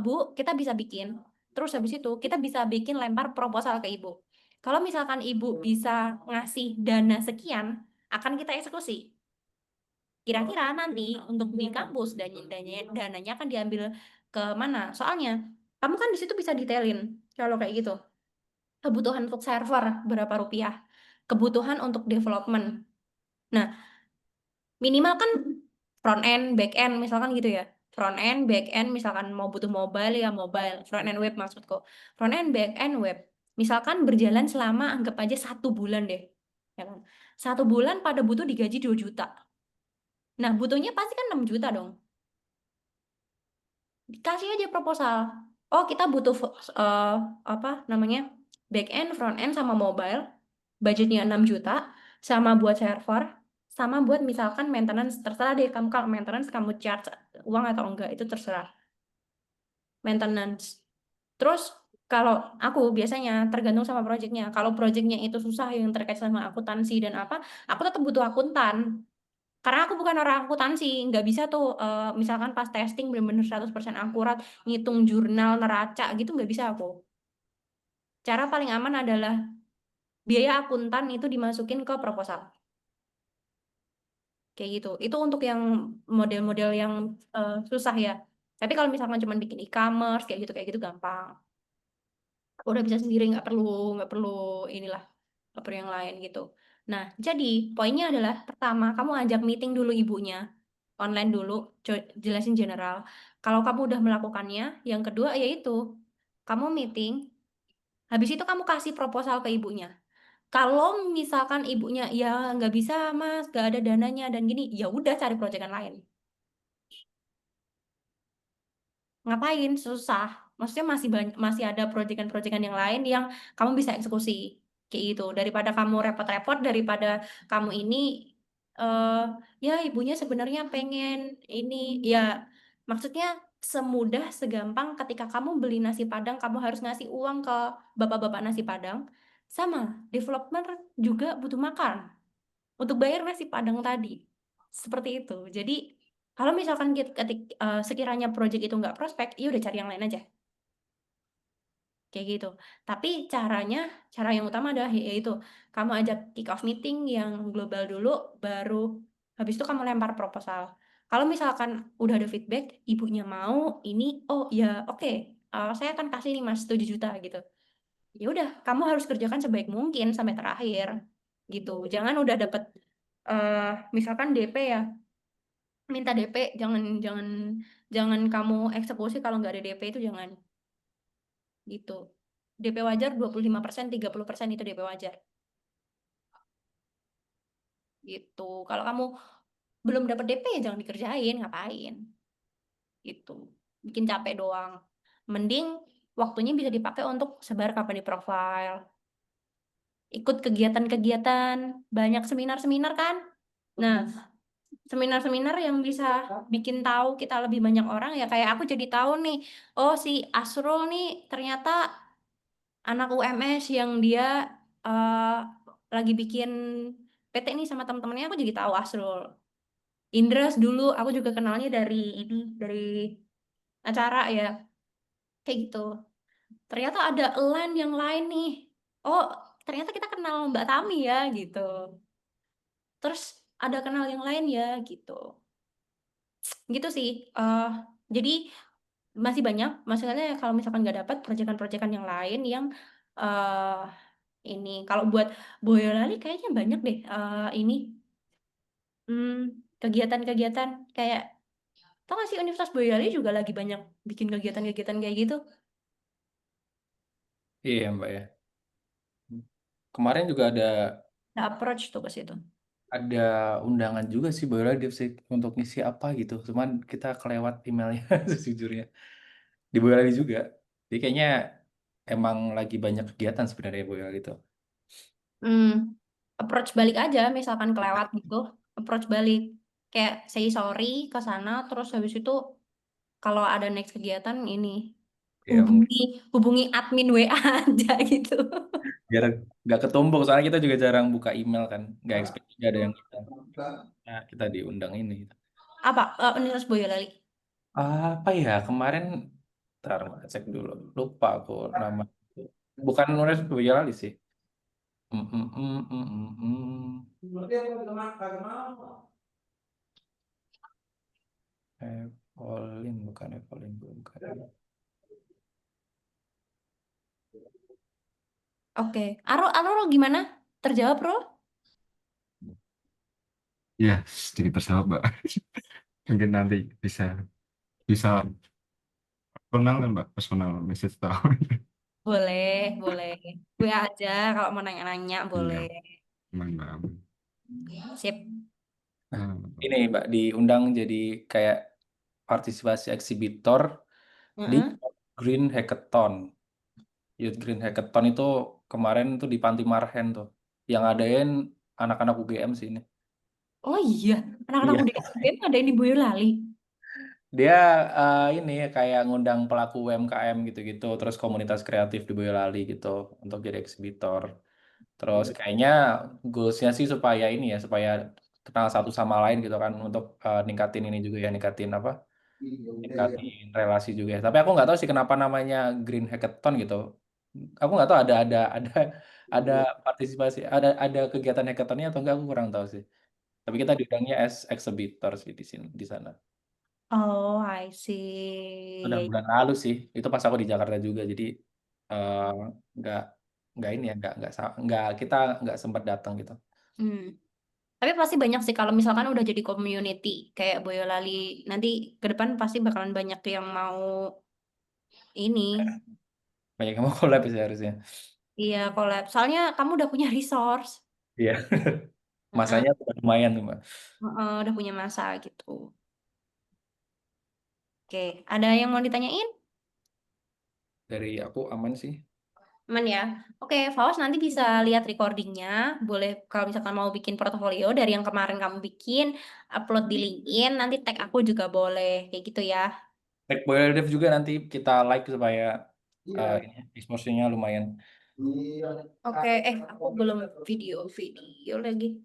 Bu, kita bisa bikin. Terus habis itu kita bisa bikin lempar proposal ke ibu. Kalau misalkan ibu bisa ngasih dana sekian, akan kita eksekusi. Kira-kira nanti untuk di kampus dananya akan diambil ke mana? Soalnya kamu kan di situ bisa detailin kalau kayak gitu. Kebutuhan untuk server berapa rupiah, kebutuhan untuk development. Nah, minimal kan front end, back end misalkan gitu ya. Front end, back end misalkan mau butuh mobile ya mobile, front end web maksudku. Front end, back end, web. Misalkan berjalan selama anggap aja 1 bulan deh. Ya kan? 1 bulan pada butuh digaji 2 juta. Nah, butuhnya pasti kan 6 juta dong. Kasih aja proposal. Oh, kita butuh apa namanya? Back end, front end sama mobile. Budgetnya 6 juta sama buat server sama buat misalkan maintenance, terserah deh kamu, kalau maintenance kamu charge uang atau enggak itu terserah. Maintenance. Terus kalau aku biasanya tergantung sama proyeknya. Kalau proyeknya itu susah yang terkait sama akuntansi dan apa, aku tetap butuh akuntan. Karena aku bukan orang akuntansi, nggak bisa tuh, misalkan pas testing bener-bener 100% akurat, ngitung jurnal, neraca gitu nggak bisa aku. Cara paling aman adalah biaya akuntan itu dimasukin ke proposal. Kayak gitu. Itu untuk yang model-model yang, susah ya. Tapi kalau misalkan cuma bikin e-commerce kayak gitu gampang. Udah bisa sendiri, nggak perlu inilah, nggak perlu yang lain gitu. Nah, jadi poinnya adalah pertama kamu ajak meeting dulu ibunya, online dulu, jelasin general. Kalau kamu udah melakukannya, yang kedua yaitu kamu meeting, habis itu kamu kasih proposal ke ibunya. Kalau misalkan ibunya, ya nggak bisa mas, nggak ada dananya dan gini, ya udah cari proyekan lain. Ngapain susah, maksudnya masih ada proyekan-proyekan yang lain yang kamu bisa eksekusi kayak gitu, daripada kamu repot-repot, daripada kamu ini, eh ya ibunya sebenarnya pengen ini ya, maksudnya semudah segampang ketika kamu beli nasi Padang kamu harus ngasih uang ke bapak-bapak nasi Padang, sama developer juga butuh makan untuk bayar nasi Padang tadi. Seperti itu. Jadi kalau misalkan sekiranya project itu nggak prospek, ya udah cari yang lain aja. Kayak gitu. Tapi cara yang utama adalah yaitu kamu ajak kick off meeting yang global dulu, baru habis itu kamu lempar proposal. Kalau misalkan udah ada feedback, ibunya mau ini, oh ya oke, saya akan kasih nih mas 7 juta gitu. Ya udah, kamu harus kerjakan sebaik mungkin sampai terakhir gitu. Jangan udah dapet, misalkan DP ya, minta DP, jangan jangan jangan kamu eksekusi kalau nggak ada DP, itu jangan gitu. DP wajar 25%, 30% itu DP wajar gitu. Kalau kamu belum dapat DP ya jangan dikerjain, ngapain gitu. bikin capek doang. Mending waktunya bisa dipakai untuk sebar company profile, ikut kegiatan-kegiatan, banyak seminar-seminar kan. Nah, seminar-seminar yang bisa bikin tahu kita lebih banyak orang ya, kayak aku jadi tahu nih, oh si Asrul nih ternyata anak UMS yang dia lagi bikin PT nih sama teman-temannya, aku jadi tahu Asrul. Indras dulu aku juga kenalnya dari ini, dari acara ya, kayak gitu. Ternyata ada LAN yang lain nih. Oh, ternyata kita kenal Mbak Tami ya, gitu. Terus ada kenal yang lain ya, gitu. Gitu sih. Jadi masih banyak, maksudnya kalau misalkan nggak dapat proyekan-proyekan yang lain yang eh ini. Kalau buat Boyolali kayaknya banyak deh ini kegiatan-kegiatan kayak, tau gak sih Universitas Boyolali juga lagi banyak bikin kegiatan-kegiatan kayak gitu.
Iya Mbak ya. Kemarin juga
Nah, approach tuh ke situ.
ada undangan juga sih Boyolali Divsik untuk ngisi apa gitu. Cuman kita kelewat emailnya sejujurnya. Di Boyolali juga. Jadi kayaknya emang lagi banyak kegiatan sebenarnya Boyolali itu.
Hmm, approach balik aja, misalkan kelewat gitu, approach balik. Kayak say sorry ke sana, terus habis itu kalau ada next kegiatan ini
Ya,
hubungi hubungi admin WA aja gitu.
biar nggak ketumbuk. Soalnya kita juga jarang buka email kan. Nggak expect juga ada yang kita diundang ini.
Apa Universitas Boyolali?
Apa ya kemarin? Ntar cek dulu. Lupa aku nama. Bukan nulis Boyolali sih. Mm, mm, mm, mm, mm, Evolin bukan Evolin bukan.
Oke, Aro gimana? Terjawab, Bro?
Ya, sedikit terjawab, Mbak. Mungkin nanti bisa bisa personal kan, Mbak, personal message tahu.
Boleh, boleh. WA aja kalau mau nanya-nanya,
Iya,
boleh.
aman, Mbak. Aman.
Sip.
Ini Mbak diundang jadi kayak partisipasi eksibitor di
Heeh.
Green Hackathon. Youth Green Hackathon itu kemarin tuh di Panti Marhen tuh. Yang adain anak-anak UGM sih ini.
Oh iya, anak-anak
Iya.
UGM ada yang di Boyolali.
Dia ini kayak ngundang pelaku UMKM gitu-gitu, terus komunitas kreatif di Boyolali gitu untuk jadi eksibitor. Terus kayaknya goalsnya sih supaya ini ya, supaya kenal satu sama lain gitu kan untuk ningkatin ini juga ya, ningkatin apa? Ningkatin relasi juga ya. Tapi aku nggak tahu sih kenapa namanya Green Hackathon gitu. Aku nggak tahu ada partisipasi, ada kegiatan hackathonnya atau enggak, aku kurang tahu sih. Tapi kita diundangnya as exhibitor sih di sini di sana.
Oh, I see.
Udah
Ya,
bulan lalu sih. Itu pas aku di Jakarta juga. Jadi eh, nggak nggak ini ya, nggak kita nggak sempat datang gitu.
hmm. Tapi pasti banyak sih kalau misalkan udah jadi community kayak Boyolali. Nanti ke depan pasti bakalan banyak yang mau ini.
Banyak yang mau collab sih harusnya.
Iya, collab. Soalnya kamu udah punya resource.
Iya,
Heeh,
masanya udah lumayan tuh Mbak.
heeh, udah punya masa gitu. Oke, ada yang mau ditanyain?
Dari aku aman sih.
Aman ya. Oke, Faust nanti bisa lihat recordingnya. Boleh kalau misalkan mau bikin portofolio dari yang kemarin kamu bikin, upload di LinkedIn. Nanti tag aku juga boleh, kayak gitu ya.
Tag Boiler Dev juga nanti kita like supaya ini exposure-nya lumayan.
Oke, aku belum video lagi.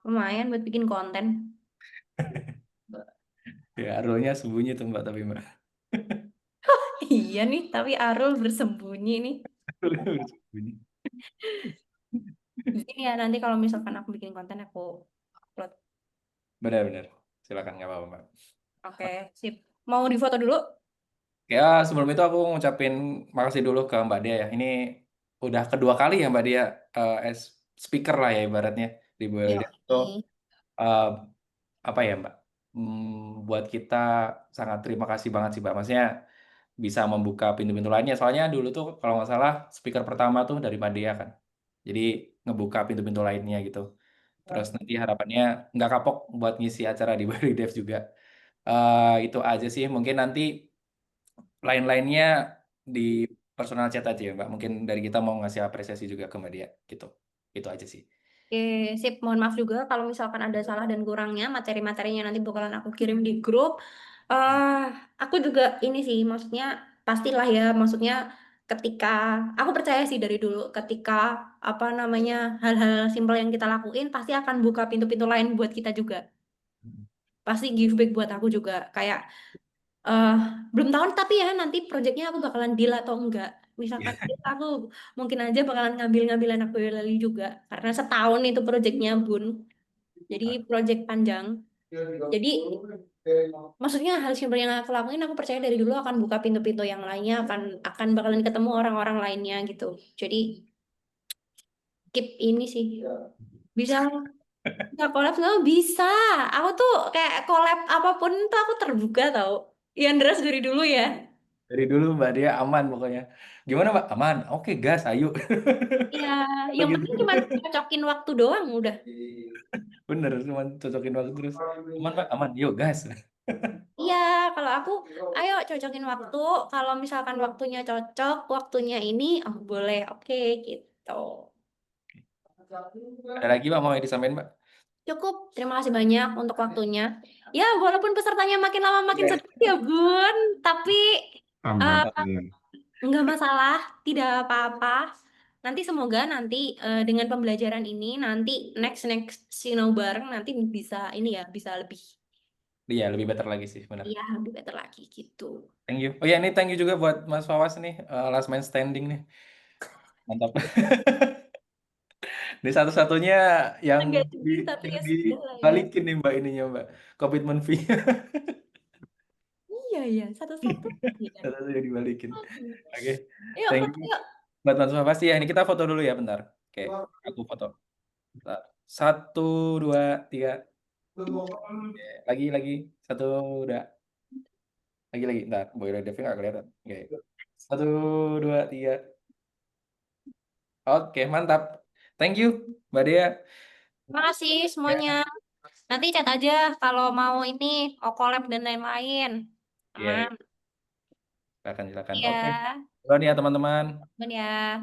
Lumayan buat bikin konten.
Ya, role-nya sembunyi tuh Mbak tapi Mbak.
Iya nih, tapi Arul bersembunyi nih.
Role-nya bersembunyi.
Di sini ya, nanti kalau misalkan aku bikin konten, aku upload.
Benar-benar. Silakan nggak apa-apa Mbak.
Oke, sip. Mau difoto dulu?
Ya, sebelum itu aku ngucapin makasih dulu ke Mbak Dia ya. Ini udah kedua kali ya Mbak Dia as speaker lah ya ibaratnya di
Iya.
BLD. Itu eh, apa ya Mbak? Buat kita sangat terima kasih banget sih Mbak. Maksudnya bisa membuka pintu-pintu lainnya. Soalnya dulu tuh kalau nggak salah speaker pertama tuh dari Mbak Dia kan. Jadi ngebuka pintu-pintu lainnya gitu. Terus nanti harapannya nggak kapok buat ngisi acara di Bali Dev juga. Itu aja sih. Mungkin nanti lain-lainnya di personal chat aja ya, Mbak. Mungkin dari kita mau ngasih apresiasi juga ke Mbak Dia gitu. Itu aja sih.
Oke, sip. Mohon maaf juga kalau misalkan ada salah dan kurangnya, materi-materinya nanti bakalan aku kirim di grup. eh aku juga ini sih, maksudnya pastilah ya, maksudnya ketika aku percaya sih dari dulu, ketika apa namanya hal-hal simpel yang kita lakuin pasti akan buka pintu-pintu lain buat kita juga. Pasti give back buat aku juga. Kayak eh belum tahu tapi ya nanti proyeknya aku bakalan deal atau enggak. Misalkan deal, aku mungkin aja bakalan ngambil-ngambil anak Boyolali juga karena setahun itu proyeknya Bun. Jadi proyek panjang. Jadi maksudnya hal simpel yang aku lakuin aku percaya dari dulu akan buka pintu-pintu yang lainnya, akan bakalan ketemu orang-orang lainnya gitu. Jadi keep ini sih. Bisa nggak collab nggak bisa. Aku tuh kayak collab apapun tuh aku terbuka tau. Ya Andres dari dulu ya.
Dari dulu Mbak Dia aman pokoknya. Gimana Mbak? Aman. Oke, gas, ayo.
Iya,
Oh
yang
gitu.
penting cuma cocokin waktu doang udah.
Bener, cuma cocokin waktu terus. Aman Mbak, aman. Yuk, gas.
Iya, kalau aku, ayo cocokin waktu. Kalau misalkan waktunya cocok, waktunya ini, oh boleh, oke gitu.
Ada lagi Mbak mau disampaikan Mbak?
Cukup, terima kasih banyak untuk waktunya. Ya, walaupun pesertanya makin lama makin sedikit ya Bun, tapi
Aman,
eh,
aman.
nggak masalah, tidak apa-apa. Nanti semoga nanti dengan pembelajaran ini, nanti next next sinau bareng nanti bisa ini ya, bisa lebih,
Iya, lebih better lagi sih, benar.
ya lebih better lagi gitu.
Thank you. Oh ya, ini thank you juga buat Mas Fawas nih, last man standing nih. Mantap. Ini satu-satunya yang
Enggak
di,
juga, tapi
yang
ya sudah lah ya.
dibalikin nih Mbak ininya Mbak. Komitmen fee.
Iya, iya, satu-satu. Iya.
Satu-satunya dibalikin.
Aduh.
Oke.
Yuk,
Thank
foto
you.
yuk.
Buat Mas Fawas ya, ini kita foto dulu ya bentar. Oke, aku foto. Bentar. 1, 2, 3. Oke, lagi. 1, udah. Lagi. Bentar, Boy Redevnya nggak kelihatan. Oke. 1, 2, 3. Oke, mantap. Thank you, Mbak Dea.
Terima kasih semuanya.
Ya,
Nanti chat aja kalau mau ini, collab dan lain-lain.
iya,
Aman.
silakan.
Iya,
Oke. Duluan ya teman-teman.
aman ya.